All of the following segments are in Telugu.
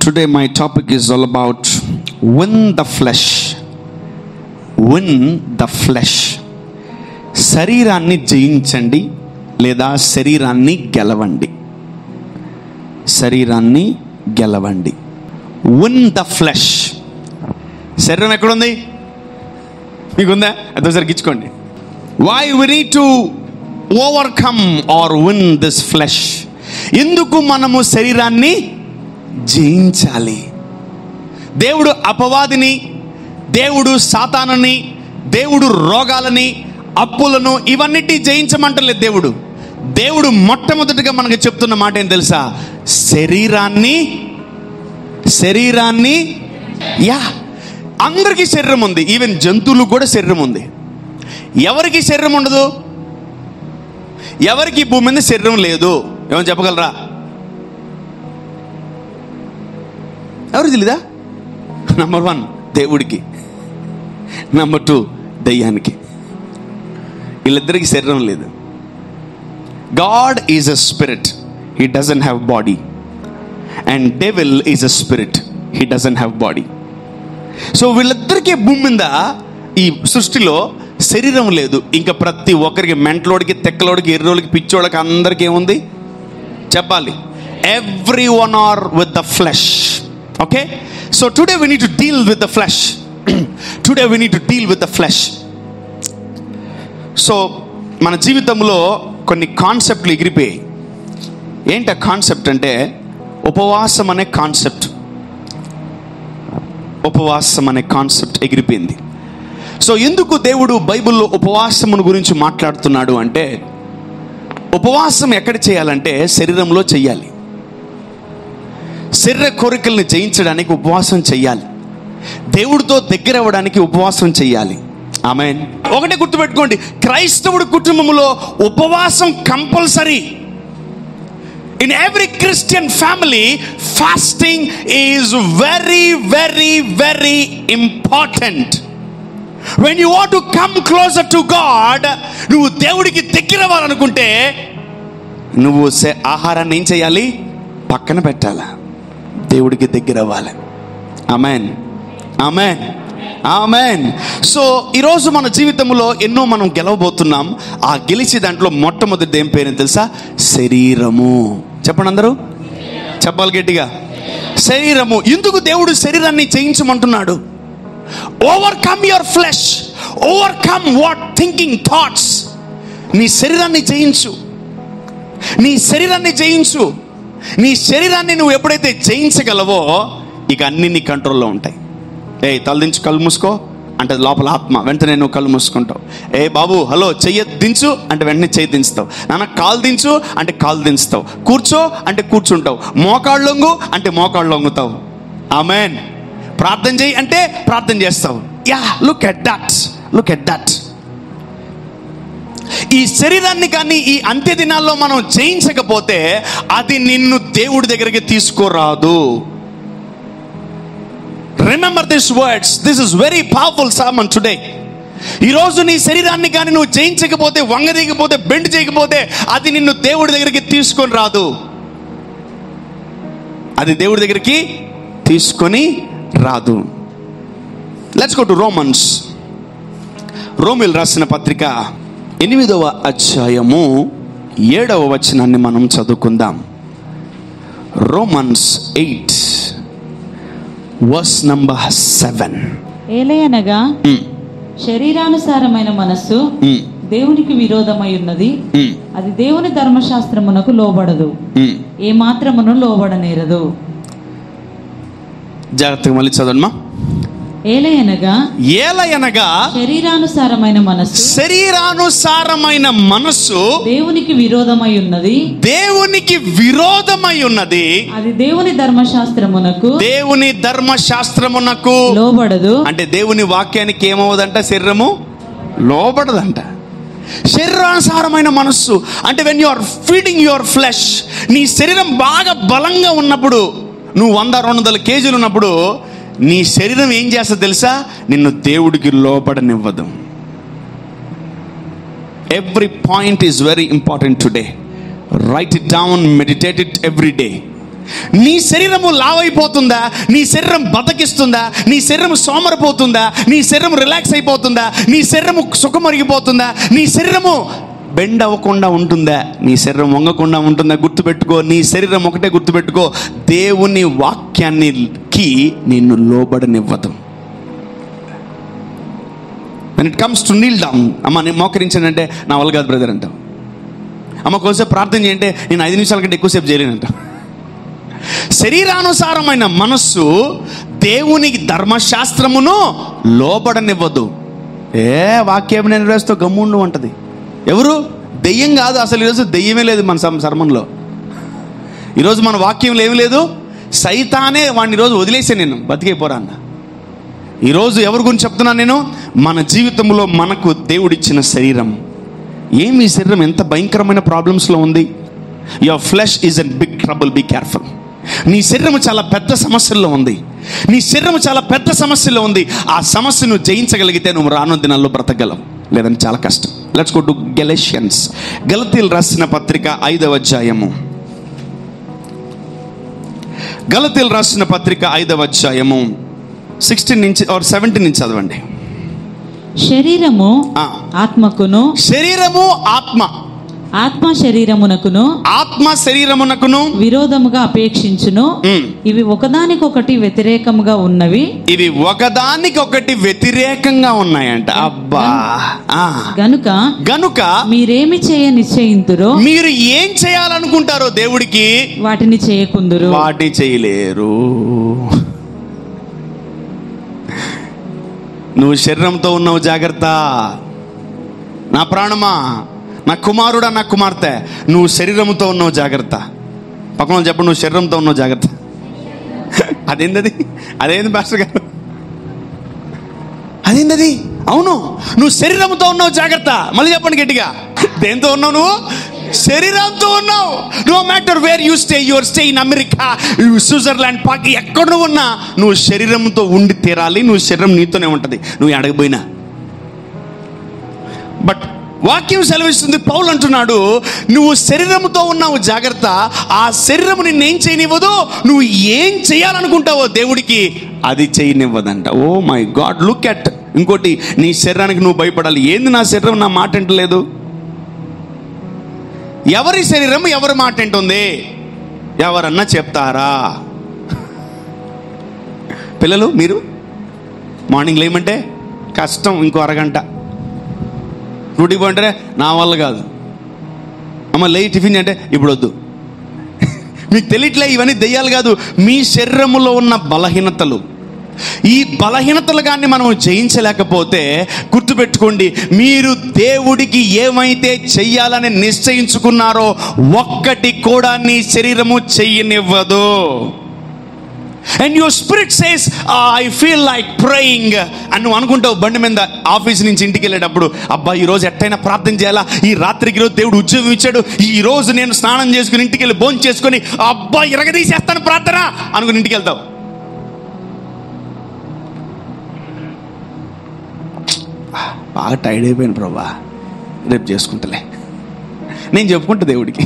Today my topic is all about win the flesh. Win the flesh. శరీరాన్ని జయించండి లేదా శరీరాన్ని గెలవండి. శరీరాన్ని గెలవండి. Win the flesh. శరీరం ఎక్కడుంది? మీకుందా? అదొకసారి గిచ్చుకోండి. Why we need to overcome or win this flesh. ఎందుకు మనము శరీరాన్ని జయించాలి? దేవుడు అపవాదిని, దేవుడు సాతానుని, దేవుడు రోగాలని, అప్పులను ఇవన్నిటి జయించమంటలేదు దేవుడు. దేవుడు మొట్టమొదటిగా మనకు చెప్తున్న మాట ఏం తెలుసా? శరీరాన్ని యా, అందరికీ శరీరం ఉంది. ఈవెన్ జంతువులకు కూడా శరీరం ఉంది. ఎవరికి శరీరం ఉండదు? ఎవరికి భూమి మీద శరీరం లేదు? ఏమని చెప్పగలరా? ఎవరు తెలీదా? నంబర్ 1 దేవుడికి, నంబర్ 2 దయ్యానికి. వీళ్ళిద్దరికి శరీరం లేదు. God is a spirit, he doesn't have body. And devil is a spirit, he doesn't have body. So వీళ్ళిద్దరికీ భూమి మీద ఈ సృష్టిలో శరీరం లేదు. ఇంకా ప్రతి ఒక్కరికి, మెంటలోడికి, తెక్కలోడికి, ఎర్రోడికి, పిచ్చోడికి, అందరికీ ఏముంది చెప్పాలి? Everyone are with the flesh. Okay, so today we need to deal with the flesh. Today we need to deal with the flesh. So మన జీవితంలో కొన్ని కాన్సెప్ట్లు ఎగిరిపోయాయి. ఏంటి ఆ కాన్సెప్ట్ అంటే ఉపవాసం అనే కాన్సెప్ట్. ఉపవాసం అనే కాన్సెప్ట్ ఎగిరిపోయింది. సో ఎందుకు దేవుడు బైబిల్లో ఉపవాసమును గురించి మాట్లాడుతున్నాడు అంటే, ఉపవాసం ఎక్కడ చేయాలంటే శరీరంలో చెయ్యాలి. శరీర కోరికల్ని జయించడానికి ఉపవాసం చెయ్యాలి. దేవుడితో దగ్గర అవ్వడానికి ఉపవాసం చెయ్యాలి. ఆమేన్. ఒకటే గుర్తుపెట్టుకోండి, క్రైస్తవుడి కుటుంబంలో ఉపవాసం compulsory. In every Christian family, fasting is very, very, very important. When you want to come closer to God, నువ్వు దేవుడికి దగ్గర అవ్వాలనుకుంటే నువ్వు ఆహారాన్ని ఏం చేయాలి? పక్కన పెట్టాలా, దేవుడికి దగ్గర అవ్వాలి. ఆమేన్, ఆమేన్, ఆమేన్. సో ఈరోజు మన జీవితంలో ఎన్నో మనం గెలవబోతున్నాం. ఆ గెలిచే దాంట్లో మొట్టమొదటి ఏం పేరు తెలుసా? శరీరము. చెప్పండి అందరూ, చెప్పాలి గట్టిగా. శరీరము. ఎందుకు దేవుడు శరీరాన్ని జయించమంటున్నాడు? Overcome your flesh, overcome what thinking thoughts. నీ శరీరాన్ని జయించు, నీ శరీరాన్ని జయించు. నీ శరీరాన్ని నువ్వు ఎప్పుడైతే జయించగలవో ఇక అన్ని నీ కంట్రోల్లో ఉంటాయి. తలదించు, కళ్ళు మూసుకో అంటే లోపల ఆత్మ వెంటనే నువ్వు కళ్ళు మూసుకుంటావు. బాబు హలో చెయ్యి దించు అంటే వెంటనే చెయ్యి దించుతావు. నాన్న కాలు దించు అంటే కాలు దించుతావు. కూర్చో అంటే కూర్చుంటావు. మోకాళ్ళు లొంగు అంటే మోకాళ్ళు లొంగుతావు. ఆమేన్. ప్రార్థన చేయి అంటే ప్రార్థన చేస్తావు. Yeah, look at that, look at that. ఈ శరీరాన్ని కానీ ఈ అంత్య దినాల్లో మనం జయించకపోతే అది నిన్ను దేవుడి దగ్గరికి తీసుకోరాదు. Remember this words, this is very powerful sermon today. ఈరోజు నీ శరీరాన్ని కానీ నువ్వు జయించకపోతే, వంగదీయకపోతే, బెండ్ చేయకపోతే అది నిన్ను దేవుడి దగ్గరికి తీసుకొని రాదు. అది దేవుడి దగ్గరికి తీసుకొని రాదు. Let's go to Romans. రోమిల్ రాసిన పత్రిక 8వ అధ్యాయము 7వ వచనాన్ని మనం చదువుకుందాం. Romans 8 verse number 7. ఏలయనగా శరీరానుసారమైన మనస్సు దేవునికి విరోధమై ఉన్నది, అది దేవుని ధర్మశాస్త్రమునకు లోబడదు, ఏ మాత్రమును లోబడనేరదు. జాగ్రత్తగా మళ్ళీ చదవమ్మా. ఏలయనగా శరీరానుసారమైన మనస్సు దేవునికి విరోధమై ఉన్నది, దేవునికి విరోధమై ఉన్నది, అది దేవుని ధర్మశాస్త్రమునకు లోబడదు. అంటే దేవుని వాక్యానికి ఏమవుదంట? శరీరము లోబడదంట. శరీరానుసారమైన మనస్సు అంటే when you are feeding your flesh, నీ శరీరం బాగా బలంగా ఉన్నప్పుడు, నువ్వు 100-200 కేజీలు ఉన్నప్పుడు నీ శరీరం ఏం చేస్తా తెలుసా? నిన్ను దేవుడికి లోబడనివ్వదు. Every point is very important today. Write it down, meditate it every day. నీ శరీరము లావైపోతుందా, నీ శరీరం బతకిస్తుందా, నీ శరీరం సోమరిపోతుందా, నీ శరీరం రిలాక్స్ అయిపోతుందా, నీ శరీరము సుఖమరిగిపోతుందా, నీ శరీరము బెండ్ అవ్వకుండా ఉంటుందా, నీ శరీరం వంగకుండా ఉంటుందా? గుర్తుపెట్టుకో, నీ శరీరం ఒకటే గుర్తుపెట్టుకో, దేవుని వాక్యానికి నిన్ను లోబడనివ్వదు. when it comes to kneel down, అమ్మ నేను మోకరించానంటే నా వల్ల కాదు బ్రదర్ అంటావు. అమ్మ కొంచెంసేపు ప్రార్థన చేయంటే నేను 5 నిమిషాల కంటే ఎక్కువసేపు చేయలేనంటావు. శరీరానుసారమైన మనస్సు దేవుని ధర్మశాస్త్రమును లోబడనివ్వదు. వాక్యం నెరవేరుస్తూ గమ్ముండు అంటది. ఎవరు? దెయ్యం కాదు. అసలు ఈరోజు దెయ్యమే లేదు మన సర్మన్లో. ఈరోజు మన వాక్యంలో ఏమి లేదు. సైతానే వాడిని ఈరోజు వదిలేసాను, నేను బతికైపోరా అన్న. ఈరోజు ఎవరి గురించి చెప్తున్నాను నేను? మన జీవితంలో మనకు దేవుడిచ్చిన శరీరం. ఏమి ఈ శరీరం ఎంత భయంకరమైన ప్రాబ్లమ్స్లో ఉంది. Your flesh is in big trouble, be careful. నీ శరీరం చాలా పెద్ద సమస్యల్లో ఉంది. నీ శరీరం చాలా పెద్ద సమస్యలో ఉంది. ఆ సమస్యను జయించగలిగితే నువ్వు రానున్న దినాల్లో బ్రతకగలవు, లేదని చాలా కష్టం. Let's go to Galatians. గలతీయులు రాసిన పత్రిక 5వ అధ్యాయము. గలతీయులు రాసిన పత్రిక 5వ అధ్యాయము 16 నుంచి 17 నుంచి చదవండి. శరీరము ఆత్మకును, శరీరము ఆత్మ శరీరమునకును, ఆత్మ శరీరమునకును విరోధముగా అపేక్షించును. ఇవి ఒకదానికొకటి వ్యతిరేకముగా ఉన్నవి. ఇవి ఒకదానికొకటి వ్యతిరేకంగా ఉన్నాయంట. అబ్బా. గనుక మీరేమి చేయ నిశ్చయింతురో, మీరు ఏం చేయాలనుకుంటారో దేవుడికి వాటిని చేయకుందురు. వాటి చేయలేరు. నువ్వు శరీరంతో ఉన్నావు, జాగ్రత్త నా ప్రాణమా, నా కుమారుడా, నా కుమార్తె, నువ్వు శరీరంతో ఉన్నావు, జాగ్రత్త. పక్కన చెప్పండి, నువ్వు శరీరంతో ఉన్నావు, జాగ్రత్త. అదేంది పాస్టర్ గారు, అదేంది? అవును, నువ్వు శరీరంతో ఉన్నావు, జాగ్రత్త. మళ్ళీ చెప్పండి గట్టిగా. దేంతో ఉన్నావు? నువ్వు శరీరంతో ఉన్నావు. No matter where you stay, your stay in America, Switzerland, పాకి, ఎక్కడ నువ్వు ఉన్నా నువ్వు శరీరంతో ఉండి తీరాలి. నువ్వు శరీరం నీతోనే ఉంటుంది, నువ్వు అడగపోయినా. బట్ వాక్యం సెలవిస్తుంది, పౌలు అంటున్నాడు, నువ్వు శరీరంతో ఉన్నావు, జాగ్రత్త. ఆ శరీరం నిన్నేం చేయనివ్వదు. నువ్వు ఏం చేయాలనుకుంటావో దేవుడికి అది చేయనివ్వదంట. Oh my God, look at. ఇంకోటి, నీ శరీరానికి నువ్వు భయపడాలి. ఏంది నా శరీరం నా మాట వింటలేదు? ఎవరి శరీరం ఎవరి మాట వింటుంది? ఎవరన్నా చెప్తారా? పిల్లలు, మీరు మార్నింగ్ లేమంటే కష్టం, ఇంకో అరగంట డ్యూటీకి పోంటే నా వల్ల కాదు. అమ్మ లేచి టిఫిన్ అంటే ఇప్పుడు వద్దు. మీకు తెలియట్లే, ఇవన్నీ దెయ్యాలు కాదు, మీ శరీరములో ఉన్న బలహీనతలు. ఈ బలహీనతలు కానీ మనం జయించలేకపోతే గుర్తుపెట్టుకోండి, మీరు దేవుడికి ఏమైతే చెయ్యాలని నిశ్చయించుకున్నారో ఒక్కటి కూడా నీ శరీరము చెయ్యనివ్వదు. And your spirit says, I feel like praying. అని నువ్వు అనుకుంటావు బండి మీద ఆఫీస్ నుంచి ఇంటికి వెళ్ళేటప్పుడు, అబ్బా ఈరోజు ఎట్టయినా ప్రార్థన చేయాలా, ఈ రాత్రికి ఈరోజు దేవుడు ఉద్యోగం ఇచ్చాడు, ఈ రోజు నేను స్నానం చేసుకుని ఇంటికి వెళ్ళి భోజనం చేసుకుని అబ్బా ఇరగదీసేస్తాను ప్రార్థన అనుకుని ఇంటికి వెళ్తావు. బాగా టైర్డ్ అయిపోయాను ప్రభా, రేపు చేసుకుంటలే. నేను చెప్పుకుంటా దేవుడికి,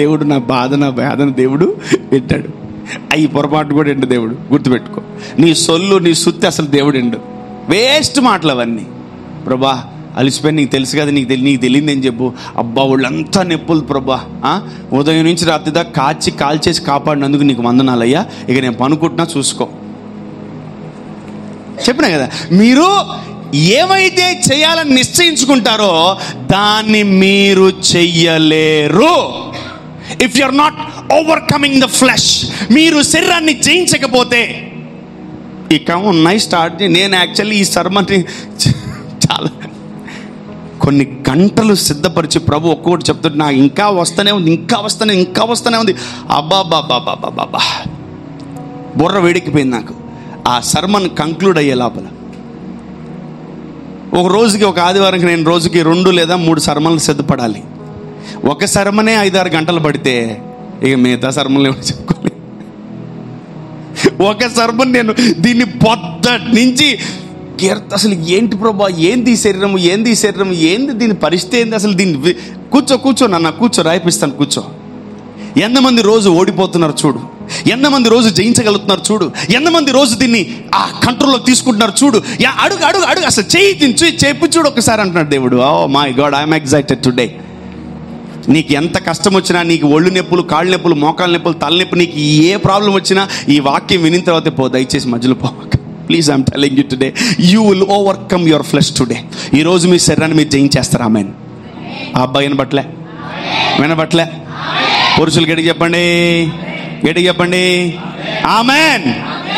దేవుడు నా బాధ నా వేదన దేవుడు పెట్టాడు. అవి పొరపాటు కూడా ఎండు దేవుడు. గుర్తుపెట్టుకో, నీ సొల్లు నీ సుత్తి అసలు దేవుడు ఎండు. వేస్ట్ మాటలు అవన్నీ. ప్రభా అలిసిపోయి, నీకు తెలుసు కదా, నీకు తెలియదు అని చెప్పు. అబ్బా వాళ్ళంతా నొప్పులు ప్రభా, ఉదయం నుంచి రాత్రి దాకా కాల్చేసి కాపాడినందుకు నీకు వందనాలయ్యా, ఇక నేను పనుకుంటున్నా చూసుకో. చెప్పినా కదా, మీరు ఏమైతే చేయాలని నిశ్చయించుకుంటారో దాన్ని మీరు చెయ్యలేరు. If you are not overcoming the flesh, మీరు శరీరాన్ని జయించకపోతే ఇక ఉన్నాయి స్టార్ట్. నేను యాక్చువల్లీ ఈ సర్మన్ని చాలా కొన్ని గంటలు సిద్ధపరిచి ప్రభు ఒక్కొక్కటి చెప్తుంటే నాకు ఇంకా వస్తూనే ఉంది. అబ్బాబాబాబాబాబా, బుర్ర వేడెక్కిపోయింది నాకు ఆ సర్మన్ కంక్లూడ్ అయ్యే లోపల. ఒక ఆదివారంకి నేను రోజుకి 2 లేదా 3 సర్మన్లు సిద్ధపడాలి. ఒక సర్మనే 5-6 గంటలు పడితే ఇక మిగతా సర్మన్లు ఏమో చెప్పుకోవాలి. ఒక సర్మన్ నేను దీన్ని పొద్దుటి నుంచి అసలు ఏంటి ప్రభా, ఏంది శరీరం, ఏంది దీని పరిస్థితి ఏంది, అసలు దీన్ని కూర్చో నాన్న కూర్చో, రాయిపిస్తాను కూర్చో. ఎంతమంది రోజు ఓడిపోతున్నారు చూడు, ఎంతమంది రోజు జయించగలుగుతున్నారు చూడు, ఎంతమంది రోజు దీన్ని ఆ కంట్రోల్లో తీసుకుంటున్నారు చూడు. అడుగు అడుగు అడుగు, అసలు చెప్పు చూడు ఒకసారి అంటున్నాడు దేవుడు. Oh my God, I'm excited today. నీకు ఎంత కష్టం వచ్చినా, నీకు ఒళ్ళు నొప్పులు, కాళ్ళు నొప్పులు, మోకాళ్ళ నొప్పులు, తలనొప్పి, నీకు ఏ ప్రాబ్లం వచ్చినా ఈ వాక్యం వినిన తర్వాతే పో, దయచేసి మధ్యలో పోక. Please, I'm telling you today, you will overcome your flesh today. ఈరోజు మీ శరీరాన్ని మీరు జయించేస్తారు. ఆమెన్. ఆ అబ్బాయి వినబట్లే పురుషులు గట్టిగా చెప్పండి ఆమెన్.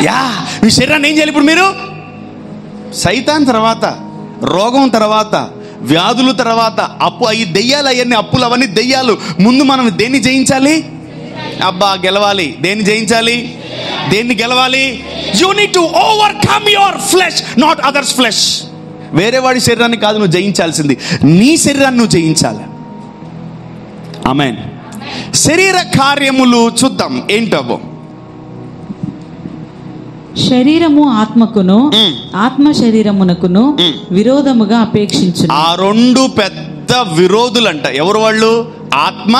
యా, మీ శరీరాన్ని ఏం చేయాలి ఇప్పుడు మీరు? సైతాన్ తర్వాత, రోగం తర్వాత, వ్యాధుల తర్వాత, ఈ దెయ్యాలు, అవన్నీ అప్పులు, అవన్నీ దెయ్యాలు. ముందు మనం దేన్ని జయించాలి? గెలవాలి. దేన్ని జయించాలి? దేన్ని గెలవాలి? You need to overcome your flesh, not others flesh. వేరే వాడి శరీరాన్ని కాదు నువ్వు జయించాల్సింది, నీ శరీరాన్ని నువ్వు జయించాలి. ఆమేన్. శరీర కార్యములు చూద్దాం ఏంటవో. శరీరము ఆత్మకును, ఆత్మ శరీరమునకును విరోధముగా అపేక్షించు. ఆ రెండు పెద్ద విరోధులంట. ఎవరు వాళ్ళు? ఆత్మ,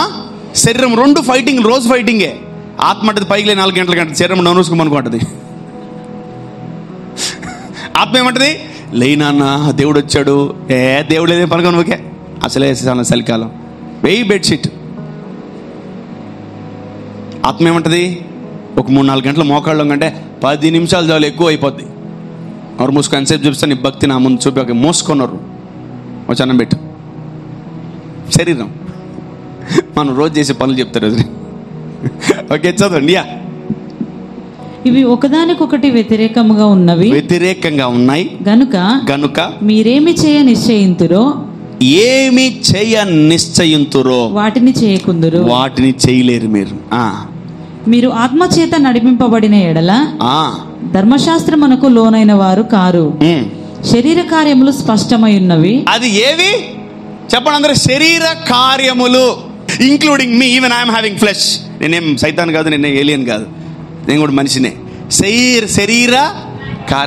శరీరం. రెండు ఫైటింగ్, రోజు ఫైటింగే. ఆత్మ అంటే పైకి 4 గంటల గంట, శరీరం నోనుసుకోమనుకుంటుంది. ఆత్మ ఏమంటది? లేనా దేవుడు వచ్చాడు, దేవుడు లేదే పనుకొని ఓకే, అసలే చలికాలం, వెయ్యి బెడ్షీట్. ఆత్మ ఏమంటది? ఒక 3-4 గంటల మోకాళ్ళం కంటే 10 నిమిషాలు చాలు, ఎక్కువ అయిపోద్ది. ఎవరు మూసుకొని ఎంతసేపు చూపిస్తే నీ భక్తి నా ముందు చూపి, ఒక మోసుకున్నారు వచ్చి అన్నం పెట్టు. శరీరం మనం రోజు చేసే పనులు చెప్తారు. ఓకే, చదవండి. ఇవి ఒకదానికొకటి వ్యతిరేకంగా ఉన్నాయి గనుక మీరేమి చేయ నిశ్చయింతురో వాటిని చేయకుందురు. వాటిని చేయలేరు మీరు. మీరు ఆత్మచేత నడిపింపబడిన ఎడల ధర్మశాస్త్రమునకు లోనైన వారు కారు. శరీర కార్యములు స్పష్టమై ఉన్నవి. అది ఏవి చెప్పండి అందరూ? శరీర కార్యములు, including me. Even I'm having flesh. నేనేం సైతాన్ కాదు, నేనే ఏలియన్ కాదు, నేను కూడా మనిషినే. శరీర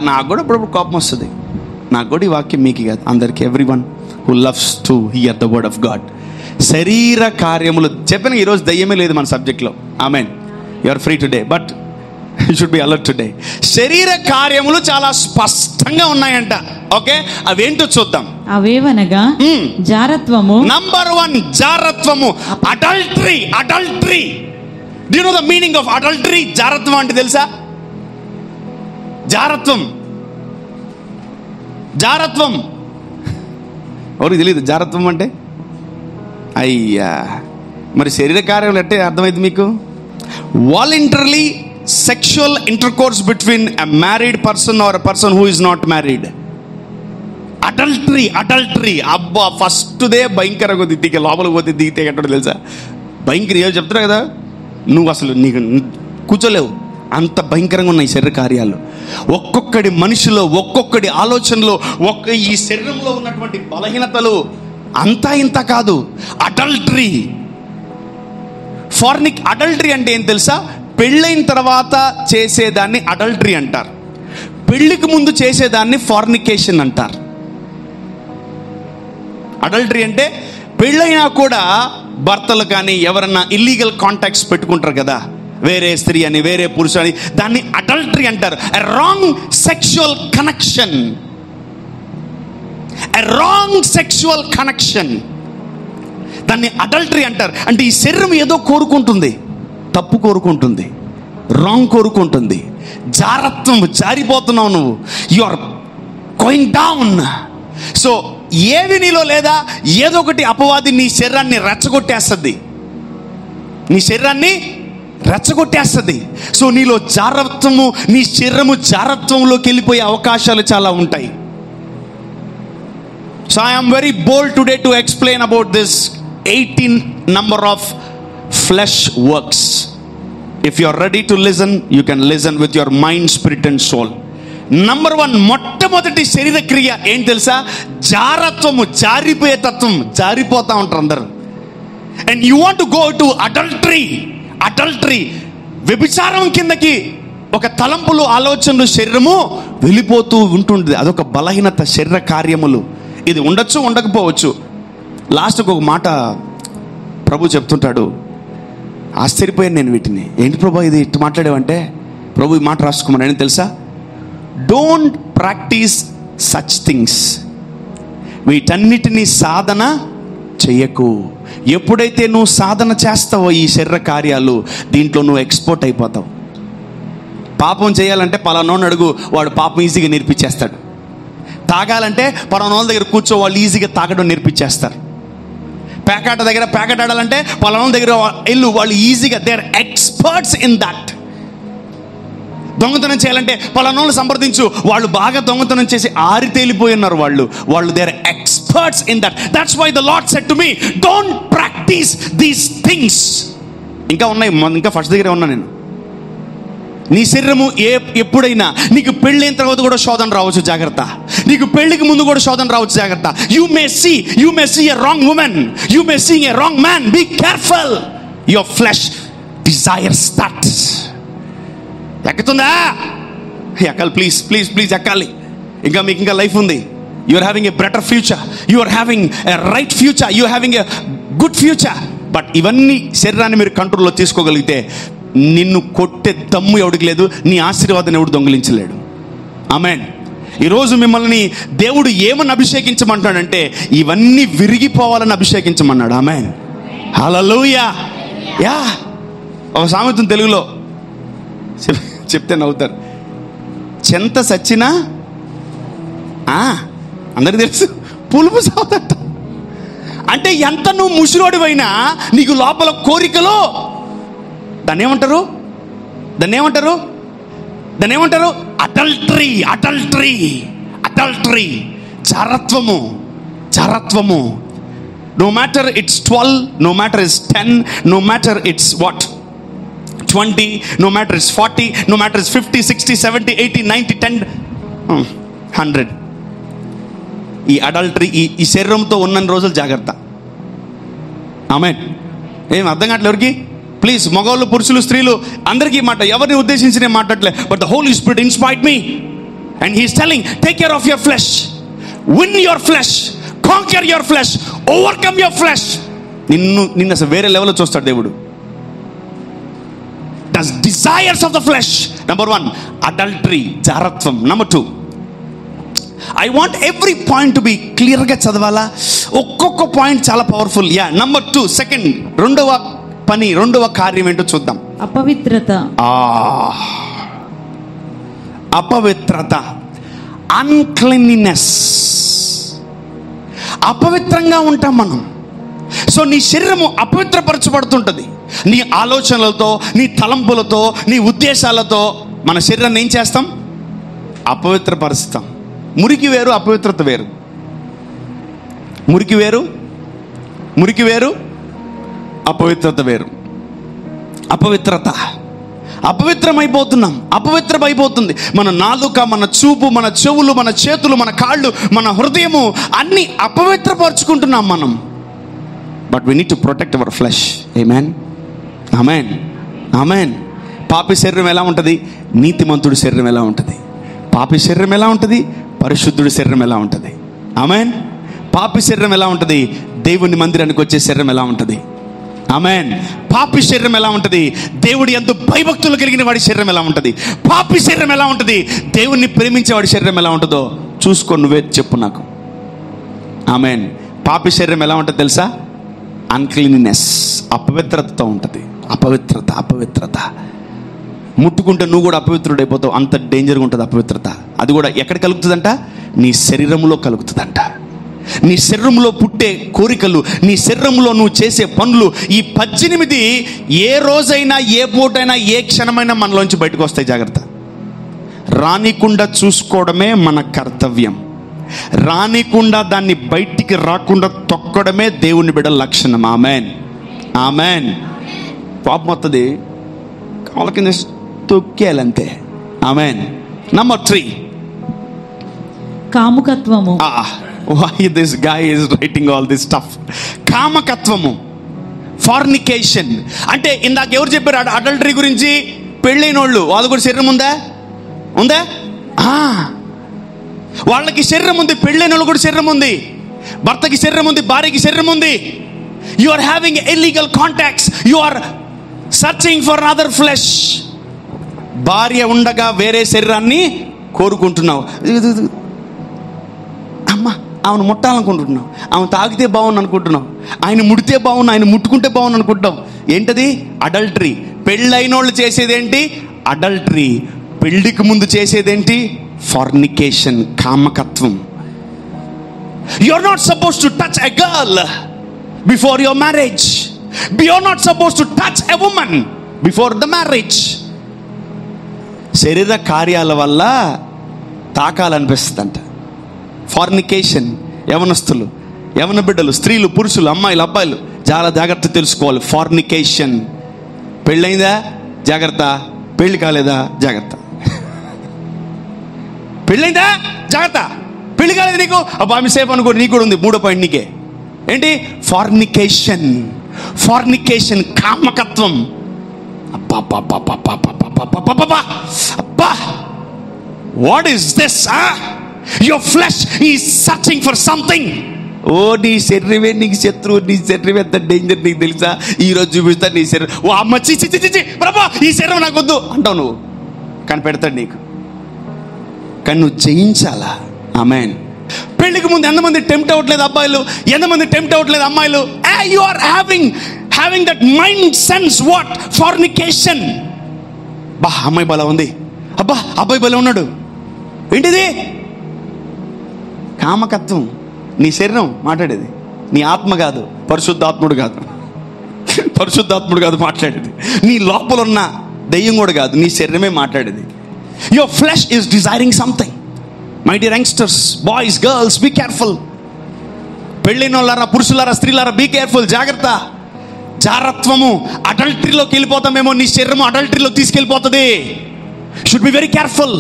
నాకు కూడా ఇప్పుడు కోపం వస్తుంది. నాకు కూడా ఈ వాక్యం మీకు కాదు, అందరికి, everyone who loves to hear the word of God. శరీర కార్యములు చెప్పిన ఈరోజు దయ్యమే లేదు మన సబ్జెక్ట్లో. ఆమెన్. You are free today, but you should be alert today. శరీర కార్యములు చాలా స్పష్టంగా ఉన్నాయంట. ఓకే, అవేంటో చూద్దాం. అవేవనగా జారత్వము. నంబర్ 1 జారత్వము. Adultery. Do you know the meaning of adultery? జారత్వం అంటే తెలుసా? జారత్వం ఎవరికి తెలియదు జారత్వం అంటే? అయ్యా, మరి శరీర కార్యాలు అంటే అర్థమైంది మీకు? Voluntarily sexual intercourse between a married person are a person who is not married. Adultery. అబ్బా, ఫస్ట్ దే భయంకరంగా దిగితే, లోపలికి పోతే దిగితే ఎక్కడో తెలుసా? భయంకర. ఏదో చెప్తారా కదా, నువ్వు అసలు నీకు కూర్చోలేవు, అంత భయంకరంగా ఉన్నాయి శరీర కార్యాలు. ఒక్కొక్కడి మనిషిలో, ఒక్కొక్కడి ఆలోచనలో, ఈ శరీరంలో ఉన్నటువంటి బలహీనతలు అంతా ఇంత కాదు. అడల్టరీ. అడల్టరీ అంటే ఏం తెలుసా? పెళ్ళైన తర్వాత చేసేదాన్ని అడల్టరీ అంటారు. పెళ్లికి ముందు చేసేదాన్ని ఫార్నికేషన్ అంటారు. అడల్టరీ అంటే పెళ్ళైనా కూడా భర్తలు కానీ ఎవరన్నా ఇల్లీగల్ కాంటాక్ట్స్ పెట్టుకుంటారు కదా, వేరే స్త్రీ అని, వేరే పురుషుడు అని, దాన్ని అడల్టరీ అంటారు. ఎ రాంగ్ సెక్షువల్ కనెక్షన్, దాన్ని అడల్టరీ అంటారు. అంటే ఈ శరీరం ఏదో కోరుకుంటుంది, తప్పు కోరుకుంటుంది, రాంగ్ కోరుకుంటుంది. జారత్వం, జారిపోతున్నావు నువ్వు, you are going down. So ఏవి నీలో లేదా, ఏదో ఒకటి అపవాది నీ శరీరాన్ని రెచ్చగొట్టేస్తుంది. సో నీలో జారత్వము, నీ శరీరము జారత్వంలోకి వెళ్ళిపోయే అవకాశాలు చాలా ఉంటాయి. So I am very bold today to explain about this 18 number of flesh works. If you are ready to listen, you can listen with your mind, spirit and soul. Number 1, మొట్టమొదటి శరీర క్రియ ఏం తెలుసా? జారత్వము, జారిపోయే తత్వం. జారిపోతా ఉంటారు అందరు. And you want to go to adultery. వ్యభిచారం కిందకి ఒక తలంపులు, ఆలోచనలు, శరీరము వెళ్ళిపోతూ ఉంటుంది. అదొక బలహీనత, శరీర కార్యములు. ఇది ఉండొచ్చు, ఉండకపోవచ్చు. లాస్ట్కి ఒక మాట ప్రభు చెప్తుంటాడు, ఆశ్చర్యపోయాను నేను వీటిని. ఏంటి ప్రభు ఇది ఇట్లా మాట్లాడేవంటే, ప్రభు ఈ మాట రాసుకోమని ఏంటి తెలుసా? Don't practice such things. వీటన్నిటినీ సాధన చెయ్యకు. ఎప్పుడైతే నువ్వు సాధన చేస్తావో ఈ శరీర కార్యాలు, దీంట్లో నువ్వు ఎక్స్పోర్ట్ అయిపోతావు. పాపం చేయాలంటే పలానోని అడుగు, వాడు పాపం ఈజీగా నేర్పించేస్తాడు. తాగాలంటే పలానోళ్ళ దగ్గర కూర్చో, వాళ్ళు ఈజీగా తాగడం నేర్పించేస్తారు. పేకాట దగ్గర పేకాట ఆడాలంటే పలానోళ్ళ దగ్గర వెళ్ళు, వాళ్ళు ఈజీగా, they are experts in that. దొంగతనం చేయాలంటే పలానోళ్ళు సంప్రదించు, వాళ్ళు బాగా దొంగతనం చేసి ఆరితేలిపోయి ఉన్నారు. వాళ్ళు they are experts in that. That's why the Lord said to me, don't practice these things. ఇంకా ఉన్నాయి, ఇంకా ఫస్ట్ దగ్గరే ఉన్నా నేను. నీ శరీరము ఎప్పుడైనా, నీకు పెళ్ళైన తర్వాత కూడా శోధన రావచ్చు, జాగ్రత్త. నీకు పెళ్లికి ముందు కూడా శోధన రావచ్చు, జాగ్రత్త. You may see a wrong woman, you may see a wrong man. Be careful. Your flesh desires that. ఎక్కుతుందా? ఎక్కాలి, ప్లీజ్ ప్లీజ్ ప్లీజ్ ఎక్కాలి. ఇంకా మీకు ఇంకా లైఫ్ ఉంది. You are having a better future, you are having a right future, you are having a good future. But ఇవన్నీ శరీరాన్ని మీరు కంట్రోల్లో తీసుకోగలిగితే నిన్ను కొట్టే దమ్ము ఎవడికి లేదు, నీ ఆశీర్వాదాన్ని ఎవడు దొంగిలించలేడు. ఆమేన్. ఈరోజు మిమ్మల్ని దేవుడు ఏమని అభిషేకించమంటాడంటే, ఇవన్నీ విరిగిపోవాలని అభిషేకించమన్నాడు. ఆమేన్. హల్లెలూయా. యా, ఒక సామెత తెలుగులో చెప్తే నవ్వుతారు. చెంత సచ్చినా అందరికి తెలుసు, పులుపు సాగుతాట. అంటే ఎంత నువ్వు ముసిరోడివైనా నీకు లోపల కోరికలో, దాన్ని ఏమంటారు అడల్టరీ, చారత్వము. No matter it's 12, no matter it's 10, no matter it's 20, no matter it's 40, no matter it's 50, 60, 70, 80, 90, 10, 100. ఈ అడల్టరీ ఈ శరీరంతో ఉన్న రోజులు జాగ్రత్త. ఆమేన్. ఏం అర్థం కావట్లేదు ఎవరికి? ప్లీజ్, మగవాళ్ళు, పురుషులు, స్త్రీలు అందరికీ మాట, ఎవరిని ఉద్దేశించి నేను మాట్లాడలే. But the Holy Spirit inspired me and he is telling, take care of your flesh, win your flesh, conquer your flesh, overcome your flesh. నిన్ను అసలు వేరే లెవెల్లో చూస్తాడు దేవుడు. Desires of the flesh. Number 1, adultery, జారత్వం. Number 2, I want every point to be clear గా చదవాలా, ఒక్కొక్క పాయింట్ చాలా పవర్ఫుల్. యా. Number 2, సెకండ్, రెండవ కార్యం ఏంటో చూద్దాం. అపవిత్రత, అన్క్లీన్లీనెస్. అపవిత్రంగా ఉంటాం మనం. సో నీ శరీరము అపవిత్రపరచబడుతుంటుంది. నీ ఆలోచనలతో, నీ తలంపులతో, నీ ఉద్దేశాలతో మన శరీరాన్ని ఏం చేస్తాం? అపవిత్రపరుస్తాం. మురికి వేరు, అపవిత్రత వేరు. మురికి వేరు, అపవిత్రత వేరు. అపవిత్రమైపోతున్నాం, అపవిత్రమైపోతుంది మన నాలుక, మన చూపు, మన చెవులు, మన చేతులు, మన కాళ్ళు, మన హృదయము, అన్ని అపవిత్రపరుచుకుంటున్నాం మనం. But we need to protect our flesh. ఆమేన్, ఆమేన్, ఆమేన్. పాపి శరీరం ఎలా ఉంటుంది? నీతిమంతుడి శరీరం ఎలా ఉంటుంది? పాపి శరీరం ఎలా ఉంటుంది? పరిశుద్ధుడి శరీరం ఎలా ఉంటుంది? ఆమేన్. పాపి శరీరం ఎలా ఉంటుంది? దేవుని మందిరానికి వచ్చే శరీరం ఎలా ఉంటుంది? ఆమేన్. పాపి శరీరం ఎలా ఉంటుంది? దేవుడి యందు భయభక్తులు కలిగిన వాడి శరీరం ఎలా ఉంటుంది? పాపి శరీరం ఎలా ఉంటుంది? దేవుణ్ణి ప్రేమించే వాడి శరీరం ఎలా ఉంటుందో చూసుకో, నువ్వే చెప్పు నాకు. ఆమేన్. పాపి శరీరం ఎలా ఉంటుంది తెలుసా? అన్క్లీన్నెస్, అపవిత్రతతో ఉంటుంది. అపవిత్రత. ముట్టుకుంటే నువ్వు కూడా అపవిత్రుడైపోతావు, అంత డేంజర్గా ఉంటుంది అపవిత్రత. అది కూడా ఎక్కడ కలుగుతుందంట? నీ శరీరంలో కలుగుతుందంట. నీ శరీరంలో పుట్టే కోరికలు, నీ శరీరంలో నువ్వు చేసే పనులు, ఈ 18 ఏ రోజైనా, ఏ పూటైనా, ఏ క్షణమైనా మనలోంచి బయటకు వస్తాయి. జాగ్రత్త. రానికుండా చూసుకోవడమే మన కర్తవ్యం. రానికుండా, దాన్ని బయటికి రాకుండా తొక్కడమే దేవుని బిడ్డల లక్షణం. ఆమేన్, ఆమేన్. పాపం వస్తుంది, కాళ్ళ కింద తొక్కేయాలంతే. ఆమేన్. Number 3, కాముకత్వము. Why this guy is writing all this stuff? కామకత్వము, ఫార్నికేషన్. అంటే ఇందాక ఎవరు చెప్పారు అడల్టరీ గురించి? పెళ్ళైన వాళ్ళు కూడా శరీరం ఉందా? వాళ్ళకి శరీరం ఉంది. పెళ్ళైన వాళ్ళు కూడా శరీరం ఉంది. భర్తకి శరీరం ఉంది, భార్యకి శరీరం ఉంది. You are having illegal contacts, you are searching for other flesh. భార్య ఉండగా వేరే శరీరాన్ని కోరుకుంటున్నావు. అమ్మ ఆమెను ముట్టాలనుకుంటున్నావు, ఆమె తాగితే బాగుంది అనుకుంటున్నావు, ఆయన ముడితే బాగుంది, ఆయన ముట్టుకుంటే బాగుంది అనుకుంటాం. ఏంటది? అడల్టరీ. పెళ్ళైనోళ్ళు చేసేదేంటి? అడల్టరీ. పెళ్ళికి ముందు చేసేదేంటి? ఫార్నికేషన్, కామకత్వం. You are not supposed to touch a girl before your marriage. You are not supposed to touch a woman before the marriage. శరీర కార్యాల వల్ల తాకాలనిపిస్తుందంట. ఫార్నికేషన్. యవనస్తులు, యవన బిడ్డలు, స్త్రీలు, పురుషులు, అమ్మాయిలు, అబ్బాయిలు చాలా జాగ్రత్త తెలుసుకోవాలి. ఫార్నికేషన్. పెళ్ళైందా? జాగ్రత్త. పెళ్ళి కాలేదా? జాగ్రత్త. పెళ్ళైందా? జాగ్రత్త. పెళ్ళి కాలేదు నీకు, అబ్బా ఆమె సేఫ్ అనుకో, నీకు కూడా ఉంది. 3వ పాయింట్ నీకే. ఏంటి? ఫార్నికేషన్. ఫార్నికేషన్, కామకత్వం. అబ్బా, what is this? Your flesh is searching for something. ఓ నీ శరీరమే నీకు శత్రువు. నీ శరీరం ఎంత డేంజర్ నీకు తెలుసా? ఈరోజు చూపిస్తా నీ శరీరం. ఓ అమ్మ చి ప్రభా ఈ శరీరం నాకు వద్దు అంటావు నువ్వు, కానీ పెడతాడు నీకు. కానీ నువ్వు జయించాలా. ఆమేన్. పెళ్లికి ముందు ఎంతమంది టెంప్ట్ అవ్వట్లేదు అబ్బాయిలు, ఎంతమంది టెంప్ట్ అవ్వట్లేదు అమ్మాయిలు? You are having that mind sense. What? Fornication. బా అమ్మాయి బలం ఉంది, అబ్బా అబ్బాయి బలం ఉన్నాడు. ఏంటిది? కామకత్వం. నీ శరీరం మాట్లాడేది, నీ ఆత్మ కాదు, పరిశుద్ధాత్ముడు కాదు. పరిశుద్ధాత్ముడు కాదు మాట్లాడేది, నీ లోపల ఉన్న దెయ్యం కూడా కాదు, నీ శరీరమే మాట్లాడేది. Your flesh is desiring something. My dear youngsters, boys, girls, be careful. పెళ్ళైన వాళ్ళారా, పురుషులారా, స్త్రీలారా, బీ కేర్ఫుల్. జాగ్రత్త. జారత్వము. అడల్టరీలోకి వెళ్ళిపోతామేమో. నీ శరీరం అడల్టరీలోకి తీసుకెళ్ళిపోతుంది. Should be very careful.